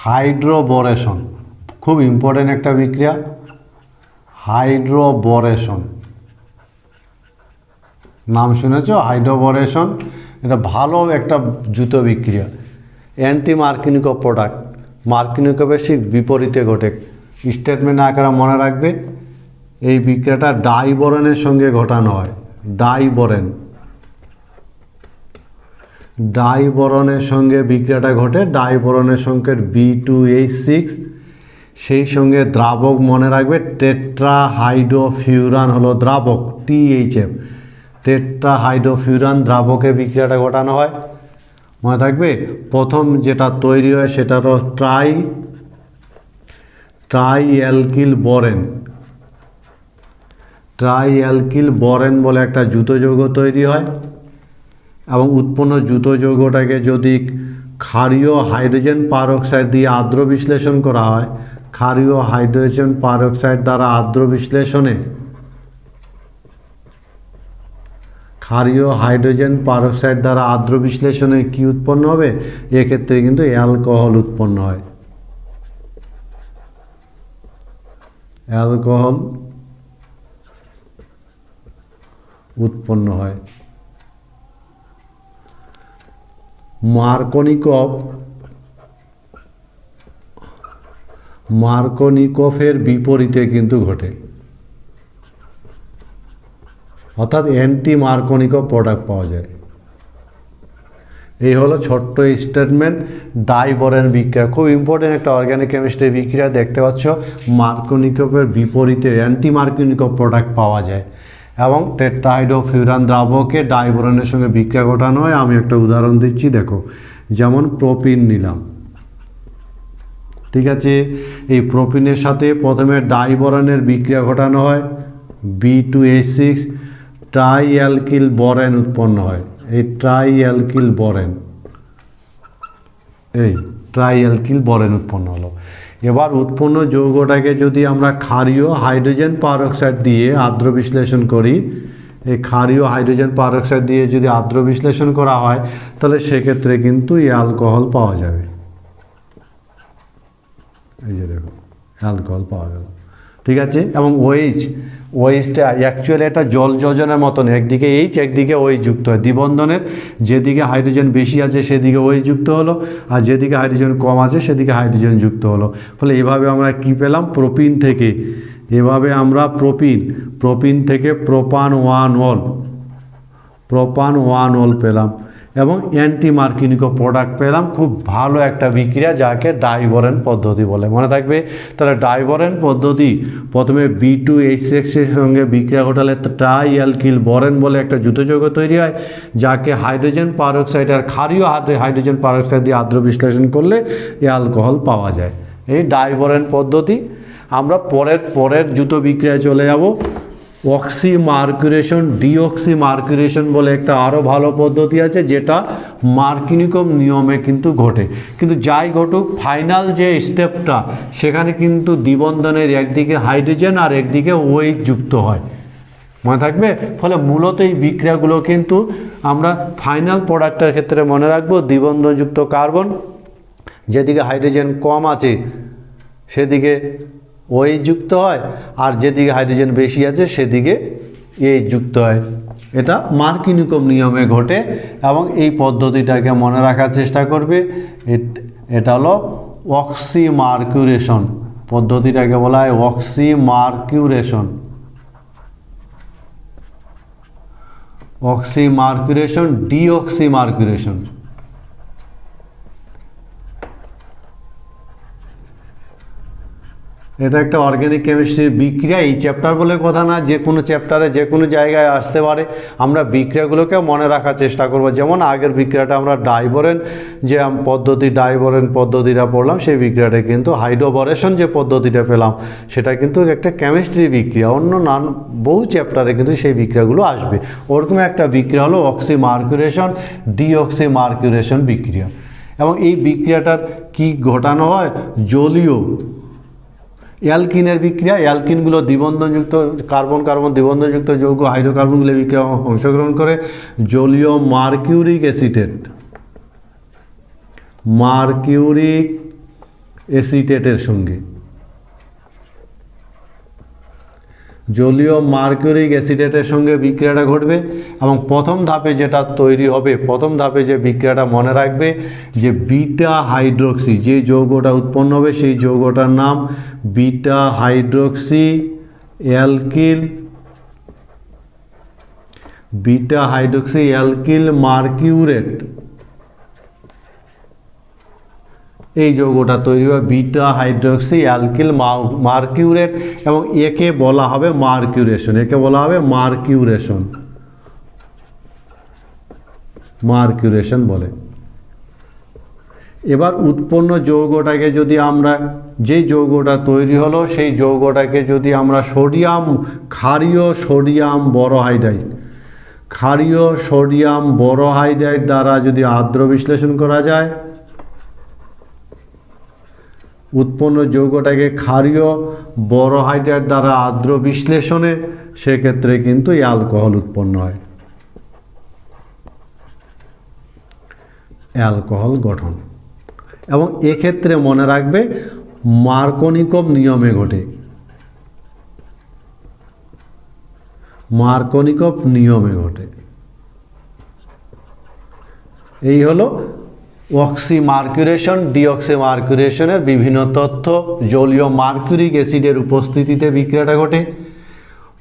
হাইড্রোবোরেশন, খুব ইম্পর্টেন্ট একটা বিক্রিয়া। হাইড্রোবোরেশন নাম শুনেছ? হাইড্রোবোরেশন এটা ভালো একটা যৌথ বিক্রিয়া, অ্যান্টি মার্কিনিকভ প্রোডাক্ট, মার্কিনিকভের ঠিক বিপরীতে ঘটে। স্টেটমেন্ট আকারে মনে রাখবে এই বিক্রিয়াটা ডাইবোরেনের সঙ্গে ঘটানো হয়, ডাইবোরনের সঙ্গে বিক্রিয়াটা ঘটে। ডাইবোরনের সংকেত B2H6 সেই সঙ্গে দ্রাবক মনে রাখবে টেট্রাহাইড্রোফিউরান হলো দ্রাবক, THF। টেট্রাহাইড্রোফিউরান দ্রাবকে বিক্রিয়াটা ঘটানো হয়, মনে থাকবে। প্রথম যেটা তৈরি হয় সেটা হলো ট্রাইঅ্যালকিল বোরেন। ট্রাইঅ্যালকিল বোরেন বলে একটা যৌগ তৈরি হয়, এবং উৎপন্ন যৌগটাকে যদি ক্ষারীয় হাইড্রোজেন পারঅক্সাইড দিয়ে আর্দ্র বিশ্লেষণ করা হয়, ক্ষারীয় হাইড্রোজেন পারঅক্সাইড দ্বারা আর্দ্র বিশ্লেষণে ক্ষারীয় হাইড্রোজেন পারঅক্সাইড দ্বারা আর্দ্র বিশ্লেষণে কি উৎপন্ন হবে? এক্ষেত্রে কিন্তু অ্যালকোহল উৎপন্ন হয়। অ্যালকোহল উৎপন্ন হয়। মার্কনিকফের বিপরীতে কিন্তু ঘটে, অর্থাৎ অ্যান্টি মার্কনিকফ প্রোডাক্ট পাওয়া যায়। এই হলো ছোট্ট স্টেটমেন্ট ডাইবোরেন বিক্রিয়া, খুব ইম্পর্টেন্ট একটা অর্গানিক কেমিস্ট্রি বিক্রিয়া। দেখতে পাচ্ছ মার্কনিকফের বিপরীতে অ্যান্টি মার্কনিকফ প্রোডাক্ট পাওয়া যায়, এবং টেট্রাহাইড্রোফিউরান দ্রাবকে ডাইবোরেনের সঙ্গে বিক্রিয়া ঘটানো হয়। আমি একটা উদাহরণ দিচ্ছি, দেখো। যেমন প্রোপিন নিলাম, ঠিক আছে। এই প্রোপিনের সাথে প্রথমে ডাইবোরেনের বিক্রিয়া ঘটানো হয়, B2H6 ট্রাইঅ্যালকিল বোরেন উৎপন্ন হয়। এই ট্রাইঅ্যালকিল বোরেন উৎপন্ন হলো। এবার উৎপন্ন যৌগটাকে যদি আমরা ক্ষারীয় হাইড্রোজেন পারঅক্সাইড দিয়ে আর্দ্র বিশ্লেষণ করি, এই ক্ষারীয় হাইড্রোজেন পারঅক্সাইড দিয়ে যদি আর্দ্র বিশ্লেষণ করা হয়, তাহলে সেক্ষেত্রে কিন্তু অ্যালকোহল পাওয়া যাবে। এই যে দেখো, অ্যালকোহল পাওয়া গেল, ঠিক আছে। এবং ওএইচটা অ্যাকচুয়ালি এটা জল যোজনের মতন, একদিকে এইচ একদিকে ওএইচ যুক্ত হয়। দ্বিবন্ধনের যেদিকে হাইড্রোজেন বেশি আছে সেদিকে ওএইচ যুক্ত হলো, আর যেদিকে হাইড্রোজেন কম আছে সেদিকে হাইড্রোজেন যুক্ত হলো। ফলে এভাবে আমরা কি পেলাম? প্রোপিন থেকে এভাবে আমরা প্রোপিন থেকে প্রোপান 1 পেলাম, এবং অ্যান্টি মার্কনিকফ প্রোডাক্ট পেলাম। খুব ভালো একটা বিক্রিয়া, যাকে ডাইবোরেন পদ্ধতি বলে, মনে থাকবে। তাহলে ডাইবোরেন পদ্ধতি প্রথমে B2H6 এর সঙ্গে বিক্রিয়া ঘটালে ট্রাইঅ্যালকিল বোরেন বলে একটা যৌগ তৈরি হয়, যাকে হাইড্রোজেন পারঅক্সাইড আর ক্ষারীয় হাইড্রোজেন পারঅক্সাইড দিয়ে আর্দ্র বিশ্লেষণ করলে অ্যালকোহল পাওয়া যায়। এই ডাইবোরেন পদ্ধতি। আমরা পরের যৌগ বিক্রিয়ায় চলে যাব। অক্সিমার্কুরেশন, ডিঅক্সিমার্কুরেশন বলে একটা আরও ভালো পদ্ধতি আছে, যেটা মার্কনিকফ নিয়মে কিন্তু ঘটে। কিন্তু যাই ঘটুক, ফাইনাল যে স্টেপটা, সেখানে কিন্তু দ্বিবন্ধনের একদিকে হাইড্রোজেন আর একদিকে ওএইচ যুক্ত হয়, মনে থাকবে। ফলে মূলত এই বিক্রিয়াগুলো কিন্তু আমরা ফাইনাল প্রোডাক্টের ক্ষেত্রে মনে রাখবো, দ্বিবন্ধনযুক্ত কার্বন, যেদিকে হাইড্রোজেন কম আছে সেদিকে ওএইচ যুক্ত হয়, আর যেদিকে হাইড্রোজেন বেশি আছে সেদিকে এইচ যুক্ত হয়। এটা মার্কনিকফ নিয়মে ঘটে, এবং এই পদ্ধতিটাকে মনে রাখার চেষ্টা করবে। এটা হলো অক্সিমার্কুরেশন, পদ্ধতিটাকে বলা হয় অক্সিমার্কুরেশন, ডিঅক্সিমার্কুরেশন। এটা একটা অর্গানিক কেমিস্ট্রির বিক্রিয়া। এই চ্যাপ্টার বলে কথা না, যে কোনো চ্যাপ্টারে যে কোনো জায়গায় আসতে পারে। আমরা বিক্রিয়াগুলোকেও মনে রাখার চেষ্টা করব। যেমন আগের বিক্রিয়াটা আমরা ডাইবোরেন পদ্ধতিটা পড়লাম, সেই বিক্রিয়াটা কিন্তু হাইড্রোবোরেশন যে পদ্ধতিটা পেলাম, সেটা কিন্তু একটা কেমিস্ট্রি বিক্রিয়া। অন্য বহু চ্যাপ্টারে কিন্তু সেই বিক্রিয়াগুলো আসবে। ওরকম একটা বিক্রিয়া হলো অক্সিমার্কুরেশন, ডিঅক্সিমার্কুরেশন বিক্রিয়া। এবং এই বিক্রিয়াটার কি ঘটানো হয়? জলীয় অ্যালকিনের বিক্রিয়া। অ্যালকিনগুলো দ্বিবন্ধনযুক্ত কার্বন দ্বিবন্ধনযুক্ত যৌগ হাইড্রোকার্বনগুলো বিক্রিয়া অংশগ্রহণ করে জলীয় মার্কিউরিক অ্যাসিটেটের সঙ্গে। জলীয় মার্কিউরিক অ্যাসিটেটের সঙ্গে বিক্রিয়াটা ঘটবে, এবং প্রথম ধাপে যেটা তৈরি হবে, প্রথম ধাপে যে বিক্রিয়াটা মনে রাখবে, যে বিটা হাইড্রোক্সি যে যৌগটা উৎপন্ন হবে, সেই যৌগটার নাম বিটা হাইড্রোক্সি অ্যালকিল মার্কিউরেট। এই যৌগটা তৈরি হবে বিটা হাইড্রক্সি অ্যালকিল মার্কিউরেট, এবং একে বলা হবে মার্কিউরেশন, একে বলা হবে মার্কিউরেশন, মার্কিউরেশন বলে। এবার উৎপন্ন যৌগটাকে যদি আমরা, যেই যৌগটা তৈরি হলো সেই যৌগটাকে যদি আমরা সোডিয়াম, ক্ষারীয় সোডিয়াম বোরোহাইড্রাইড, ক্ষারীয় সোডিয়াম বোরোহাইড্রাইড দ্বারা যদি আর্দ্র বিশ্লেষণ করা যায়, উৎপন্ন যৌগটাকে ক্ষারীয় বোরোহাইড্রাইড দ্বারা আর্দ্র বিশ্লেষণে, সেক্ষেত্রে কিন্তু অ্যালকোহল উৎপন্ন হয়, অ্যালকোহল গঠন। এবং এক্ষেত্রে মনে রাখবে মার্কনিকভ নিয়মে ঘটে, মার্কনিকভ নিয়মে ঘটে। এই হলো অক্সিমার্কিউরেশন, ডিঅক্সিমার্কিউরেশনের বিভিন্ন তথ্য। জলীয় মার্কিউরিক অ্যাসিডের উপস্থিতিতে বিক্রিয়াটা ঘটে।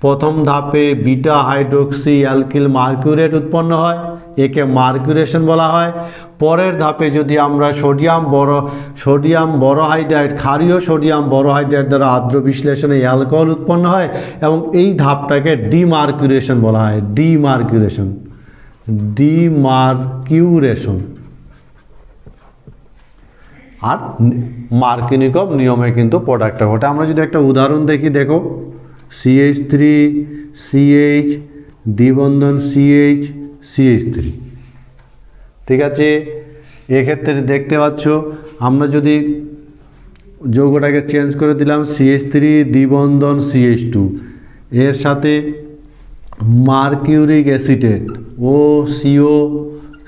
প্রথম ধাপে বিটা হাইড্রক্সি অ্যালকিল মার্কিউরেট উৎপন্ন হয়, একে মার্কিউরেশন বলা হয়। পরের ধাপে যদি আমরা সোডিয়াম বোরোহাইড্রাইড, ক্ষারীয় সোডিয়াম বোরোহাইড্রাইড দ্বারা আর্দ্র বিশ্লেষণে অ্যালকোহল উৎপন্ন হয়, এবং এই ধাপটাকে ডিমার্কিউরেশন বলা হয়, ডিমার্কিউরেশন, ডিমার্কিউরেশন। আর মার্কিনিকভ নিয়মে কিন্তু প্রোডাক্টটা ঘটে। আমরা যদি একটা উদাহরণ দেখি, দেখো CH3 CH দ্বিবন্ধন CH CH3, ঠিক আছে। এক্ষেত্রে দেখতে পাচ্ছ আমরা যদি যৌগটাকে চেঞ্জ করে দিলাম CH3 দ্বিবন্ধন CH2, এর সাথে মার্কিউরিক অ্যাসিটেট ও CO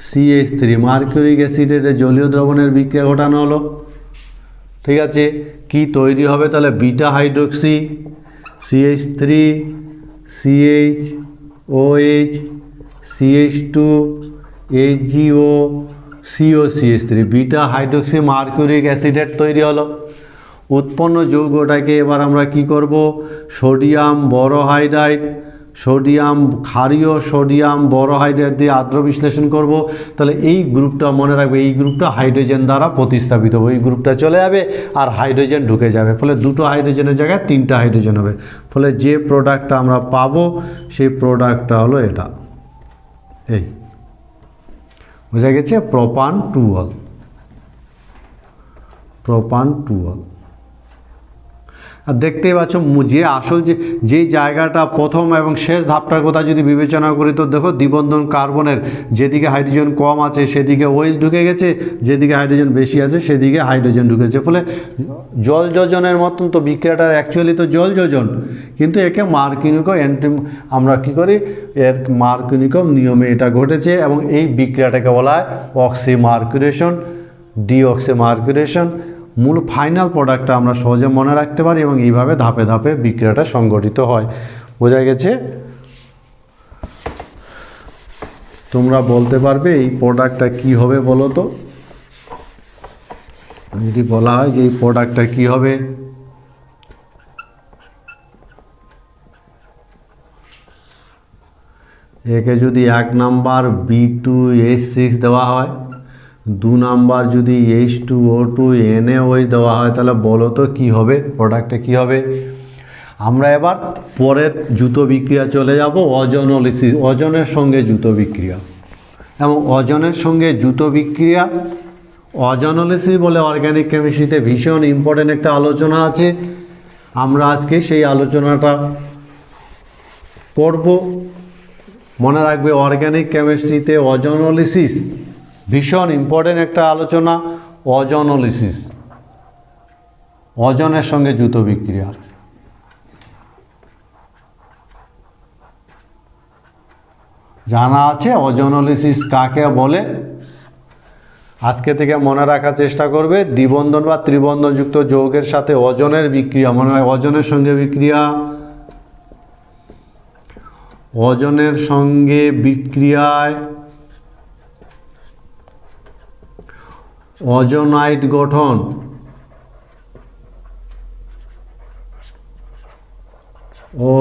CH3, মার্কিউরিক অ্যাসিটেটের জলীয় দ্রবণের বিক্রিয়া ঘটানো হলো, ঠিক আছে। কি তৈরি হবে তাহলে? Beta hydroxy CH3 CH OH CH2 HgO CO CH3, beta hydroxy mercuric অ্যাসিডেট তৈরি হলো। উৎপন্ন যৌগটাকে এবার আমরা কি করব? সোডিয়াম বোরোহাইড্রাইড, সোডিয়াম, ক্ষারীয় সোডিয়াম বোরোহাইড্রাইড দিয়ে আর্দ্র বিশ্লেষণ করব। তাহলে এই গ্রুপটা মনে রাখবে, এই গ্রুপটা হাইড্রোজেন দ্বারা প্রতিস্থাপিত হবে, এই গ্রুপটা চলে যাবে আর হাইড্রোজেন ঢুকে যাবে, ফলে দুটো হাইড্রোজেনের জায়গায় তিনটা হাইড্রোজেন হবে। ফলে যে প্রোডাক্টটা আমরা পাবো সেই প্রোডাক্টটা হলো এটা, এই বোঝা গেছে? প্রোপান টুঅল, প্রোপান টুঅল। আর দেখতেই পাচ্ছ যে আসল যেই জায়গাটা প্রথম এবং শেষ ধাপটার কথা যদি বিবেচনা করি, তো দেখো দ্বিবন্ধন কার্বনের যেদিকে হাইড্রোজেন কম আছে সেদিকে OH ঢুকে গেছে, যেদিকে হাইড্রোজেন বেশি আছে সেদিকে হাইড্রোজেন ঢুকেছে, ফলে জল যোজনের মতন তো বিক্রিয়াটা অ্যাকচুয়ালি তো জল যোজন, কিন্তু একে মার্কিনিকভ আমরা কী করি, এর মার্কিনিকভ নিয়মে এটা ঘটেছে, এবং এই বিক্রিয়াটাকে বলা হয় অক্সিমার্কিউরেশন, ডিঅক্সিমার্কিউরেশন। মূল ফাইনাল প্রোডাক্টটা আমরা সহজে মনে রাখতে পারি, এবং এইভাবে ধাপে ধাপে বিক্রিয়াটা সংগঠিত হয়। বোঝা গেছে? তোমরা বলতে পারবে এই প্রোডাক্টটা কি হবে বলো তো? যদি বলা হয় যে এই প্রোডাক্টটা কি হবে, একে যদি 1 নাম্বার B2H6 দেওয়া হয়, 2 নাম্বার যদি H2O2 NaOH দেওয়া হয়, তাহলে বলো তো কী হবে, প্রোডাক্টটা কী হবে? আমরা এবার পরের যুত বিক্রিয়া চলে যাব, অজনোলিসিস, অজনের সঙ্গে যুত বিক্রিয়া। এবং অজনের সঙ্গে যুত বিক্রিয়া, অজনোলিসিস বলে অর্গ্যানিক কেমিস্ট্রিতে ভীষণ ইম্পর্টেন্ট একটা আলোচনা আছে। আমরা আজকে সেই আলোচনাটা করব। মনে রাখবে অর্গ্যানিক কেমিস্ট্রিতে অজনোলিসিস ভীষণ ইম্পর্টেন্ট একটা আলোচনা। অজনোলিসিস, অজনের সঙ্গে যুত বিক্রিয়া। জানা আছে অজনোলিসিস কাকে বলে? আজকে থেকে মনে রাখার চেষ্টা করবে, দ্বিবন্ধন বা ত্রিবন্ধনযুক্ত যৌগের সাথে অজনের বিক্রিয়া, মনে হয় অজনের সঙ্গে বিক্রিয়া, অজনের সঙ্গে বিক্রিয়ায় অজনাইড গঠন ও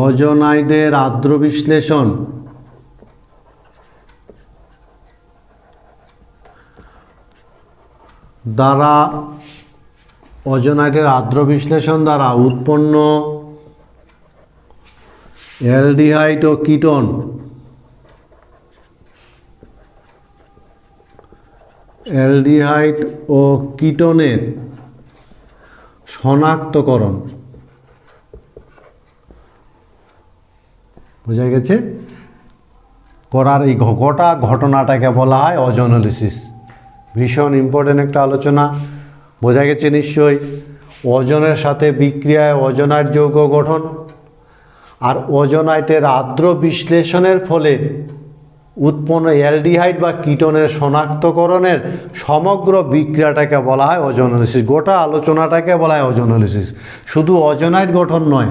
অজনাইডের আর্দ্র বিশ্লেষণ দ্বারা অজোনাইটের আর্দ্র বিশ্লেষণ দ্বারা উৎপন্ন অ্যালডিহাইড ও কিটোন অ্যালডিহাইড ও কিটোনের শনাক্তকরণ বোঝা গেছে করার এই গোটা ঘটনাটাকে বলা হয় অজোনোলিসিস। ভীষণ ইম্পর্টেন্ট একটা আলোচনা, বোঝা গেছে নিশ্চয়ই। ওজনের সাথে বিক্রিয়ায় ওজোনাইট যৌগ গঠন আর ওজোনাইটের আর্দ্র বিশ্লেষণের ফলে উৎপন্ন অ্যালডিহাইড বা কিটোনের শনাক্তকরণের সমগ্র বিক্রিয়াটাকে বলা হয় ওজোনোলিসিস। গোটা আলোচনাটাকে বলা হয় ওজোনোলিসিস। শুধু ওজোনাইট গঠন নয়,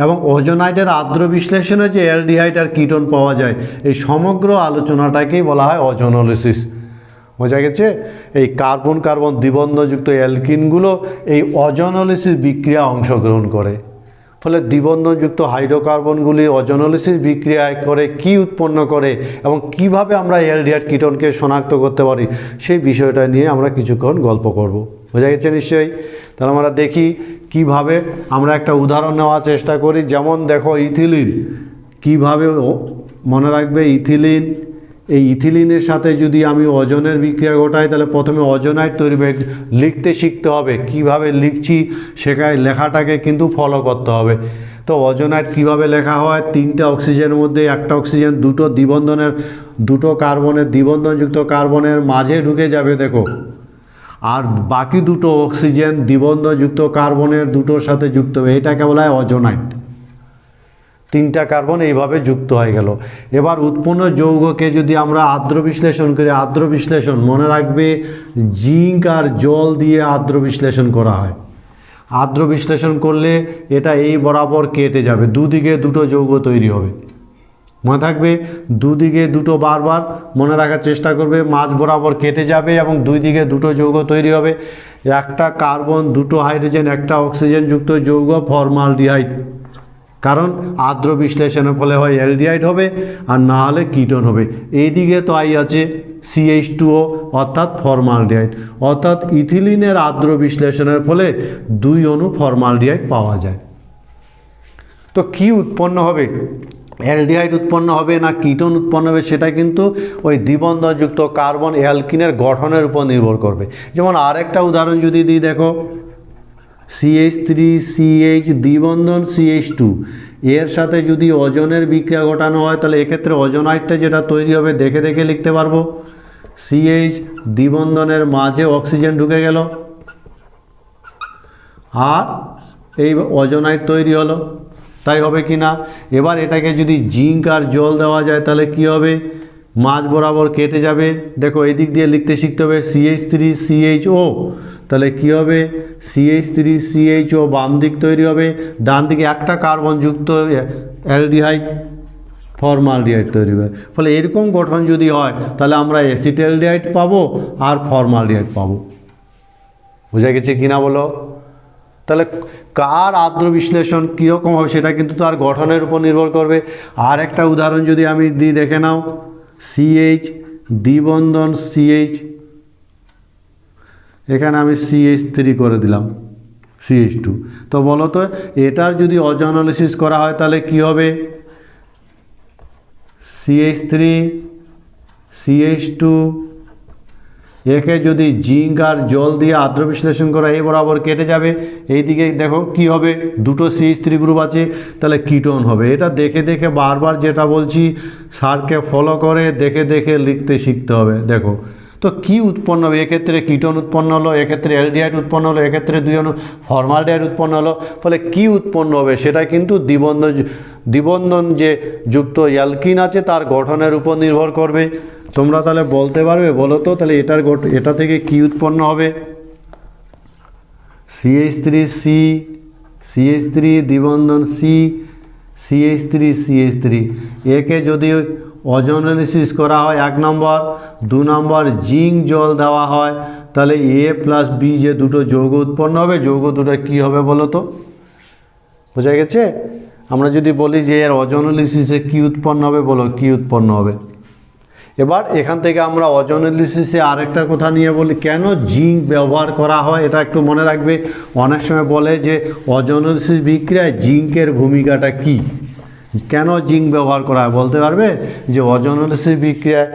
এবং ওজোনাইটের আর্দ্র বিশ্লেষণে যে অ্যালডিহাইড আর কিটোন পাওয়া যায়, এই সমগ্র আলোচনাটাকেই বলা হয় ওজোনোলিসিস। বোঝা গেছে? এই কার্বন কার্বন দ্বিবন্ধযুক্ত অ্যালকিনগুলো এই ওজোনোলিসিস বিক্রিয়া অংশগ্রহণ করে। ফলে দ্বিবন্ধযুক্ত হাইড্রোকার্বনগুলি ওজোনোলিসিস বিক্রিয়ায় করে কি উৎপন্ন করে এবং কিভাবে আমরা অ্যালডিহাইড কিটোনকে শনাক্ত করতে পারি, সেই বিষয়টা নিয়ে আমরা কিছুক্ষণ গল্প করব। বোঝা গেছে নিশ্চয়ই? তাহলে আমরা দেখি কিভাবে আমরা একটা উদাহরণ নেওয়ার চেষ্টা করি। যেমন দেখো ইথিলিন, কিভাবে মনে রাখবে ইথিলিন, এই ইথিলিনের সাথে যদি আমি ওজনের বিক্রিয়া ঘটাই তাহলে প্রথমে ওজোনাইট তৈরি হবে। লিখতে শিখতে হবে, কিভাবে লিখছি সেখানে লেখাটাকে কিন্তু ফলো করতে হবে। তো ওজোনাইট কিভাবে লেখা হয়, 3টে অক্সিজেনের মধ্যে একটা অক্সিজেন দুটো কার্বনের দ্বিবন্ধনযুক্ত কার্বনের মাঝে ঢুকে যাবে দেখো, আর বাকি দুটো অক্সিজেন দ্বিবন্ধযুক্ত কার্বনের দুটোর সাথে যুক্ত হবে, এটাকে বলা হয় ওজোনাইট। 3টা কার্বন এইভাবে যুক্ত হয়ে গেল। এবার উৎপন্ন যৌগকে যদি আমরা আর্দ্র বিশ্লেষণ করি, আর্দ্র বিশ্লেষণ মনে রাখবে জিঙ্ক আর জল দিয়ে আর্দ্র বিশ্লেষণ করা হয়। আর্দ্র বিশ্লেষণ করলে এটা এই বরাবর কেটে যাবে, দুদিকে দুটো যৌগ তৈরি হবে। মনে থাকবে দুদিকে দুটো বারবার মনে রাখার চেষ্টা করবে, মাঝ বরাবর কেটে যাবে এবং দুই দিকে দুটো যৌগ তৈরি হবে। একটা কার্বন, দুটো হাইড্রোজেন, একটা অক্সিজেন যুক্ত যৌগ ফর্মালডিহাইড। কারণ আর্দ্র বিশ্লেষণের ফলে হয় অ্যালডিহাইড হবে আর না হলে কিটোন হবে। এইদিকে তো আছে CH2O অর্থাৎ ফর্মালডিহাইড, অর্থাৎ ইথিলিনের আর্দ্র বিশ্লেষণের ফলে 2 অণু ফর্মালডিহাইড পাওয়া যায়। তো কি উৎপন্ন হবে, অ্যালডিহাইড উৎপন্ন হবে না কিটোন উৎপন্ন হবে, সেটা কিন্তু ওই দ্বিবন্ধযুক্ত কার্বন অ্যালকিনের গঠনের উপর নির্ভর করবে। যেমন আরেকটা উদাহরণ যদি দিই, দেখো CH3CH দ্বিবন্ধন CH2, এর সাথে যদি ওজনের বিক্রিয়া ঘটানো হয় তাহলে এক্ষেত্রে ওজোনাইটটা যেটা তৈরি হবে দেখে দেখে লিখতে পারবো। CH দ্বিবন্ধনের মাঝে অক্সিজেন ঢুকে গেল আর এই ওজোনাইট তৈরি হলো, তাই হবে কি না? এবার এটাকে যদি জিঙ্ক আর জল দেওয়া যায় তাহলে কি হবে, মাঝ বরাবর কেটে যাবে। দেখো এই দিক দিয়ে লিখতে শিখতে হবে CH3CHO, তাহলে কি হবে CH3CHO বাম দিক তৈরি হবে, ডান দিকে একটা কার্বন যুক্ত অ্যালডিহাইড ফর্মালডিহাইড তৈরি হবে। ফলে এরকম গঠন যদি হয় তাহলে আমরা অ্যাসিটালডিহাইড পাবো আর ফর্মালডিহাইড পাবো। বোঝা গেছে কিনা বলো? তাহলে কার আর্দ্র বিশ্লেষণ কীরকম হবে সেটা কিন্তু তার গঠনের উপর নির্ভর করবে। আর একটা উদাহরণ যদি আমি দিই, দেখে নাও CH দ্বিবন্ধন CH, এখানে আমি CH3 করে দিলাম CH2। তো বলো তো এটার যদি ওজোনোলিসিস করা হয় তাহলে কি হবে, CH3 CH2, একে যদি জিঙ্ক আর জল দিয়ে আর্দ্র বিশ্লেষণ করা এই বরাবর কেটে যাবে। এইদিকে দেখো কি হবে, দুটো CH3 গ্রুপ আছে, তাহলে কিটোন হবে। এটা দেখে দেখে বারবার যেটা বলছি স্যারকে ফলো করে দেখে দেখে লিখতে শিখতে হবে। দেখো তো কি উৎপন্ন হবে, এক্ষেত্রে কিটোন উৎপন্ন হলো, এক্ষেত্রে অ্যালডিহাইড উৎপন্ন হলো, এক্ষেত্রে 2 অণু ফর্মালডিহাইড উৎপন্ন হলো। ফলে কি উৎপন্ন হবে সেটা কিন্তু দ্বিবন্ধন যে যুক্ত অ্যালকিন আছে তার গঠনের উপর নির্ভর করবে। তোমরা তাহলে বলতে পারবে, বলো তো তাহলে এটা থেকে কি উৎপন্ন হবে, CH3C CH3 দ্বিবন্ধন C CH3 একে যদি ওজোনোলিসিস করা হয় 1 নম্বর, 2 নম্বর জিঙ্ক জল দেওয়া হয় তাহলে A+B যে দুটো যৌগ উৎপন্ন হবে, যৌগ দুটো কী হবে বলো তো? বোঝা গেছে? আমরা যদি বলি যে এর ওজোনোলিসিসে কী উৎপন্ন হবে, বলো কী উৎপন্ন হবে? এবার এখান থেকে আমরা অজনোলিসিসে আরেকটা কথা নিয়ে বলি, কেন জিঙ্ক ব্যবহার করা হয় এটা একটু মনে রাখবে। অনেক সময় বলে যে অজনোলিসিস বিক্রিয়ায় জিঙ্কের ভূমিকাটা কি, কেন জিঙ্ক ব্যবহার করা হয় বলতে পারবে? যে অজনোলিসিস বিক্রিয়ায়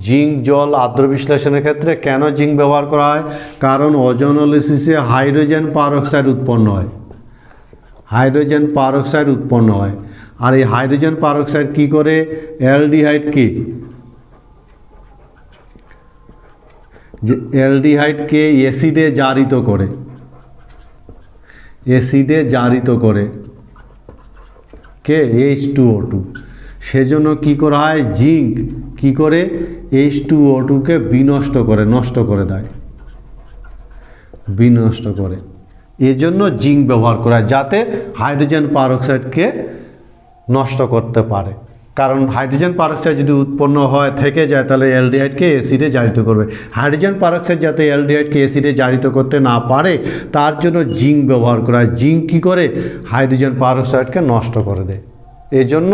জিঙ্ক জল আর্দ্র বিশ্লেষণের ক্ষেত্রে কেন জিঙ্ক ব্যবহার করা হয়? কারণ অজনোলিসিসে হাইড্রোজেন পারঅক্সাইড উৎপন্ন হয়, হাইড্রোজেন পারঅক্সাইড উৎপন্ন হয়। আর এই হাইড্রোজেন পারঅক্সাইড কী করে? অ্যালডিহাইডকে অ্যাসিডে জারিত করে, অ্যাসিডে জারিত করে কে? H2O2। সেজন্য কী করা হয়? জিঙ্ক কী করে? H2O2কে বিনষ্ট করে, নষ্ট করে দেয়, বিনষ্ট করে। এজন্য জিঙ্ক ব্যবহার করা হয়, যাতে হাইড্রোজেন পারঅক্সাইডকে নষ্ট করতে পারে। কারণ হাইড্রোজেন পারঅক্সাইড যদি উৎপন্ন হয় থেকে যায়, তাহলে অ্যালডিহাইডকে অ্যাসিডে জারিত করবে। হাইড্রোজেন পারঅক্সাইড যাতে অ্যালডিহাইডকে অ্যাসিডে জারিত করতে না পারে, তার জন্য জিঙ্ক ব্যবহার করা হয়। জিঙ্ক কী করে? হাইড্রোজেন পারঅক্সাইডকে নষ্ট করে দেয়। এজন্য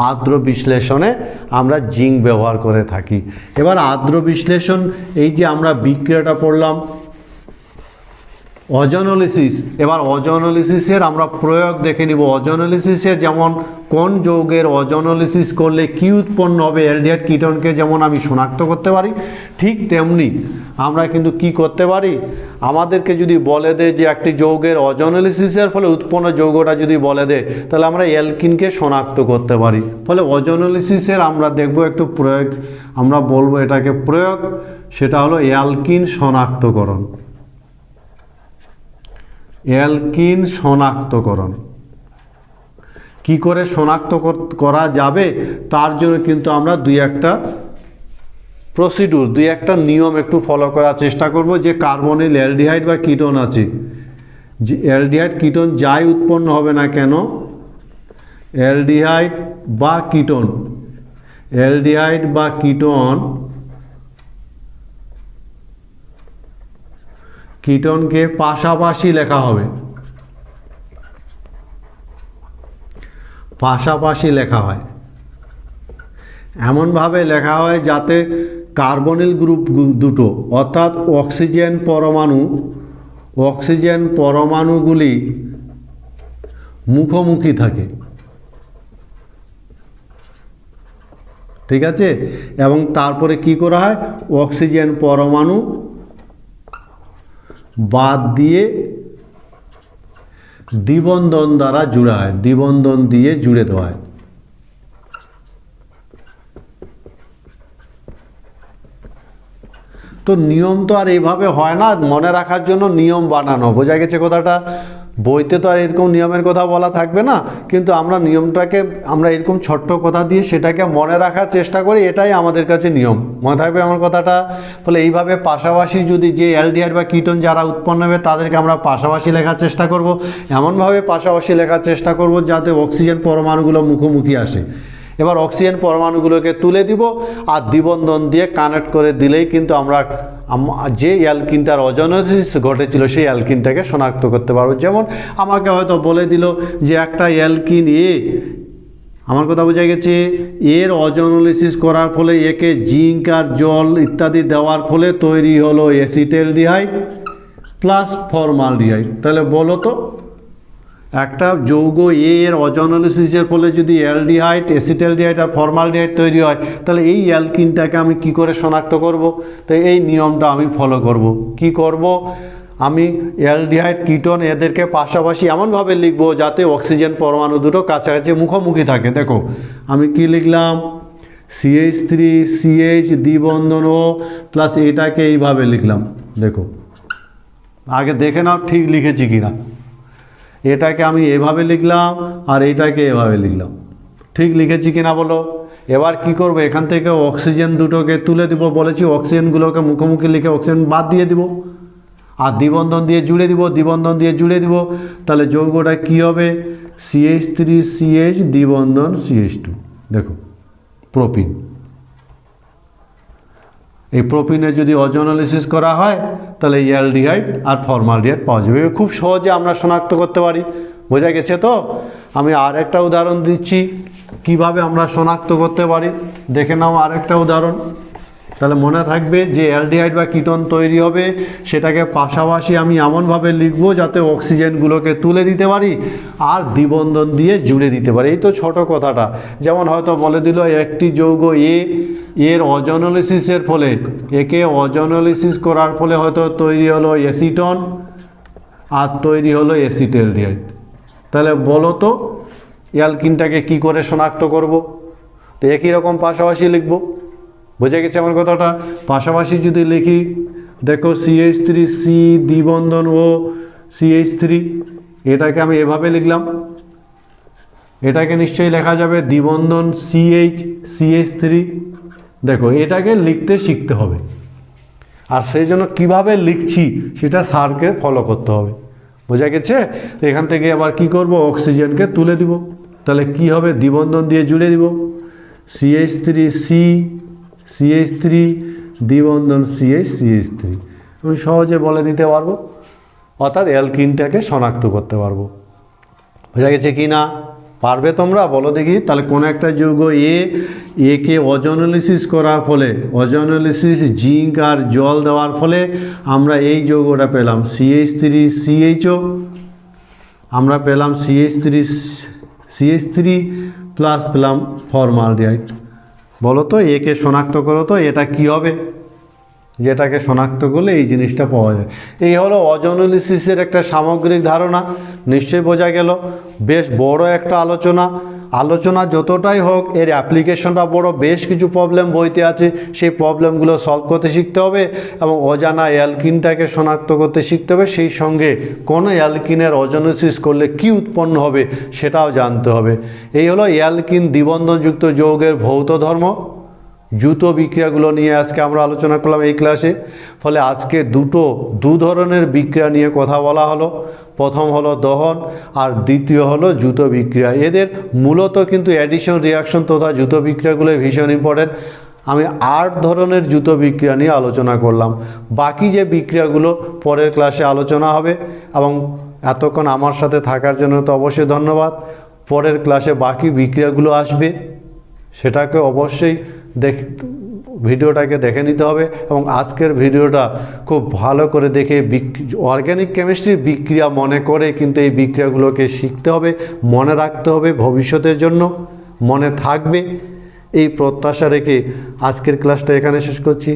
আর্দ্র বিশ্লেষণে আমরা জিঙ্ক ব্যবহার করে থাকি। এবার আর্দ্র বিশ্লেষণ, এই যে আমরা বিক্রিয়াটা পড়লাম অজনোলিসিস, এবার অজনোলিসিসের আমরা প্রয়োগ দেখে নিব। অজনোলিসিসে যেমন কোন যৌগের অজনোলিসিস করলে কী উৎপন্ন হবে, অ্যালডিহাইড কিটোনকে যেমন আমি শনাক্ত করতে পারি, ঠিক তেমনি আমরা কিন্তু কি করতে পারি, আমাদেরকে যদি বলে দেয় যে একটি যৌগের অজনোলিসিসের ফলে উৎপন্ন যৌগটা যদি বলে দেয়, তাহলে আমরা অ্যালকিনকে শনাক্ত করতে পারি। ফলে অজনোলিসিসের আমরা দেখব একটু প্রয়োগ, আমরা বলবো এটাকে প্রয়োগ, সেটা হলো অ্যালকিন শনাক্তকরণ। অ্যালকিন শনাক্তকরণ কি করে শনাক্ত করা যাবে, তার জন্য কিন্তু আমরা দুই একটা প্রসিডিউর, দুই একটা নিয়ম একটু ফলো করার চেষ্টা করব। যে কার্বনিল অ্যালডিহাইড বা কিটোন আছে, যে অ্যালডিহাইড কিটোন যাই উৎপন্ন হবে না কেন, অ্যালডিহাইড বা কিটোন, অ্যালডিহাইড বা কিটোন, কিটোনকে পাশাপাশি লেখা হবে, পাশাপাশি লেখা হয়, এমনভাবে লেখা হয় যাতে কার্বনিল গ্রুপ দুটো অর্থাৎ অক্সিজেন পরমাণু, অক্সিজেন পরমাণুগুলি মুখোমুখি থাকে, ঠিক আছে? এবং তারপরে কি করা হয়, অক্সিজেন পরমাণু বাদ দিয়ে দ্বিবন্ধন দ্বারা জুড়া হয়, দ্বিবন্ধন দিয়ে জুড়ে দেওয়া হয়। তো নিয়ম তো আর এইভাবে হয় না, মনে রাখার জন্য নিয়ম বানানো, বোঝা গেছে কথাটা? বইতে তো আর এরকম নিয়মের কথা বলা থাকবে না, কিন্তু আমরা নিয়মটাকে আমরা এরকম ছোট্ট কথা দিয়ে সেটাকে মনে রাখার চেষ্টা করি, এটাই আমাদের কাছে নিয়ম। মনে থাকবে আমার কথাটা? ফলে এইভাবে পাশাপাশি যদি যে অ্যালডিহাইড বা কিটোন যারা উৎপন্ন হবে তাদেরকে আমরা পাশাপাশি লেখার চেষ্টা করব, এমনভাবে পাশাপাশি লেখার চেষ্টা করব যাতে অক্সিজেন পরমাণুগুলো মুখোমুখি আসে। এবার অক্সিজেন পরমাণুগুলোকে তুলে দিব আর দ্বিবন্ধন দিয়ে কানেক্ট করে দিলেই কিন্তু আমরা যে অ্যালকিনটার অজনোলিসিস ঘটেছিল সেই অ্যালকিনটাকে শনাক্ত করতে পারবো। যেমন আমাকে হয়তো বলে দিল যে একটা অ্যালকিন এ, আমার কথা বোঝা গেছে, এর অজনোলিসিস করার ফলে একে জিঙ্ক আর জল ইত্যাদি দেওয়ার ফলে তৈরি হলো অ্যাসিটালডিহাইড প্লাস ফরমালডিহাইড। তাহলে বলো তো, একটা যৌগ এ এর অজনোলিসিসের ফলে যদি অ্যালডিহাইড, অ্যাসিটালডিহাইড আর ফরমালডিহাইড তৈরি হয়, তাহলে এই অ্যালকিনটাকে আমি কি করে শনাক্ত করব? তো এই নিয়মটা আমি ফলো করব। কি করব? আমি অ্যালডিহাইড কিটোন এদেরকে পাশাপাশি এমনভাবে লিখব যাতে অক্সিজেন পরমাণু দুটো কাছাকাছি মুখোমুখি থাকে। দেখো আমি কি লিখলাম, CH3 CH দ্বিবন্ধন ও প্লাস এটাকে এইভাবে লিখলাম। দেখো আগে দেখে নাও ঠিক লিখেছি কিনা। এটাকে আমি এভাবে লিখলাম আর এটাকে এভাবে লিখলাম, ঠিক লিখেছি কিনা বলো? এবার কি করব, এখান থেকে অক্সিজেন দুটোকে তুলে দিব, বলেছি অক্সিজেনগুলোকে মুখোমুখি লিখে অক্সিজেন বাদ দিয়ে দিব আর দ্বিবন্ধন দিয়ে জুড়ে দিব, দ্বিবন্ধন দিয়ে জুড়ে দিব। তাহলে যৌগটা কি হবে, CH3 CH দ্বিবন্ধন CH2। দেখো প্রোপিন, এই প্রোপিনে যদি অজনোলিসিস করা হয় তাহলে অ্যালডিহাইড আর ফরমালডিহাইড পাওয়া যাবে। খুব সহজে আমরা শনাক্ত করতে পারি। বোঝা গেছে তো? আমি আর একটা উদাহরণ দিচ্ছি। কিভাবে আমরা শনাক্ত করতে পারি দেখে নাও আরেকটা উদাহরণ। তাহলে মনে থাকবে যে অ্যালডিহাইড বা কিটোন তৈরি হবে সেটাকে পাশাপাশি আমি এমনভাবে লিখব যাতে অক্সিজেনগুলোকে তুলে দিতে পারি আর দ্বিবন্ধন দিয়ে জুড়ে দিতে পারি। এই তো ছোট কথাটা। যেমন হয়তো বলে দিল একটি যৌগ এর অজনোলিসিসের ফলে, একে অজনোলিসিস করার ফলে হয়তো তৈরি হলো অ্যাসিটন আর তৈরি হলো অ্যাসিটালডিহাইড। তাহলে বলো তো অ্যালকিনটাকে কি করে শনাক্ত করব? তো একই রকম পাশাপাশি লিখব। বুঝে গেছে আমার কথাটা? পাশাপাশি যদি লিখি, দেখো CH3C দ্বিবন্ধন ও CH3, এটাকে আমি এভাবে লিখলাম। এটাকে নিশ্চয়ই লেখা যাবে দ্বিবন্ধন CH3। দেখো এটাকে লিখতে শিখতে হবে, আর সেই জন্য কীভাবে লিখছি সেটা স্যারকে ফলো করতে হবে। বোঝা গেছে? এখান থেকে আবার কি করব, অক্সিজেনকে তুলে দিব। তাহলে কি হবে, দ্বিবন্ধন দিয়ে জুড়ে দিব, CH3C CH3 দ্বিবন্ধন CH3। আমি সহজে বলে দিতে পারবো, অর্থাৎ অ্যালকিনটাকে শনাক্ত করতে পারবো। বোঝা গেছে কি না? পারবে তোমরা? বলো দেখি। তাহলে কোনো একটা যৌগ একে অজনোলিসিস করার ফলে, অজনোলিসিস জিঙ্ক আর জল দেওয়ার ফলে আমরা এই যৌগটা পেলাম CH3CHO, আমরা পেলাম CH3 প্লাস পেলাম ফর্মালডিহাইড। বলো তো একে শনাক্ত করো তো এটা কি হবে, যেটাকে শনাক্ত করলে এই জিনিসটা পাওয়া যায়। এই হলো অজনোলিসিসের একটা সামগ্রিক ধারণা। নিশ্চয়ই বোঝা গেল। বেশ বড় একটা আলোচনা যতটাই হোক এর অ্যাপ্লিকেশনটা বড়। বেশ কিছু প্রবলেম বইতে আছে, সেই প্রবলেমগুলো সলভ করতে শিখতে হবে এবং অজানা অ্যালকিনটাকে শনাক্ত করতে শিখতে হবে। সেই সঙ্গে কোনো অ্যালকিনের অজনোলিসিস করলে কি উৎপন্ন হবে সেটাও জানতে হবে। এই হলো অ্যালকিন দ্বিবন্ধনযুক্ত যৌগের ভৌত ধর্ম। যৌথ বিক্রিয়াগুলো নিয়ে আজকে আমরা আলোচনা করলাম এই ক্লাসে। ফলে আজকে দু ধরনের বিক্রিয়া নিয়ে কথা বলা হলো। প্রথম হলো দহন আর দ্বিতীয় হলো যৌথ বিক্রিয়া। এদের মূলত কিন্তু অ্যাডিশন রিয়াকশন তথা যৌথ বিক্রিয়াগুলো ভীষণ ইম্পর্টেন্ট। আমি 8 ধরনের যৌথ বিক্রিয়া নিয়ে আলোচনা করলাম। বাকি যে বিক্রিয়াগুলো পরের ক্লাসে আলোচনা হবে। এবং এতক্ষণ আমার সাথে থাকার জন্য তো অবশ্যই ধন্যবাদ। পরের ক্লাসে বাকি বিক্রিয়াগুলো আসবে, সেটাকে অবশ্যই ভিডিওটাকে দেখে নিতে হবে। এবং আজকের ভিডিওটা খুব ভালো করে দেখে অর্গানিক কেমিস্ট্রির বিক্রিয়া মনে করে কিন্তু এই বিক্রিয়াগুলোকে শিখতে হবে, মনে রাখতে হবে, ভবিষ্যতের জন্য মনে থাকবে। এই প্রত্যাশা রেখে আজকের ক্লাসটা এখানে শেষ করছি।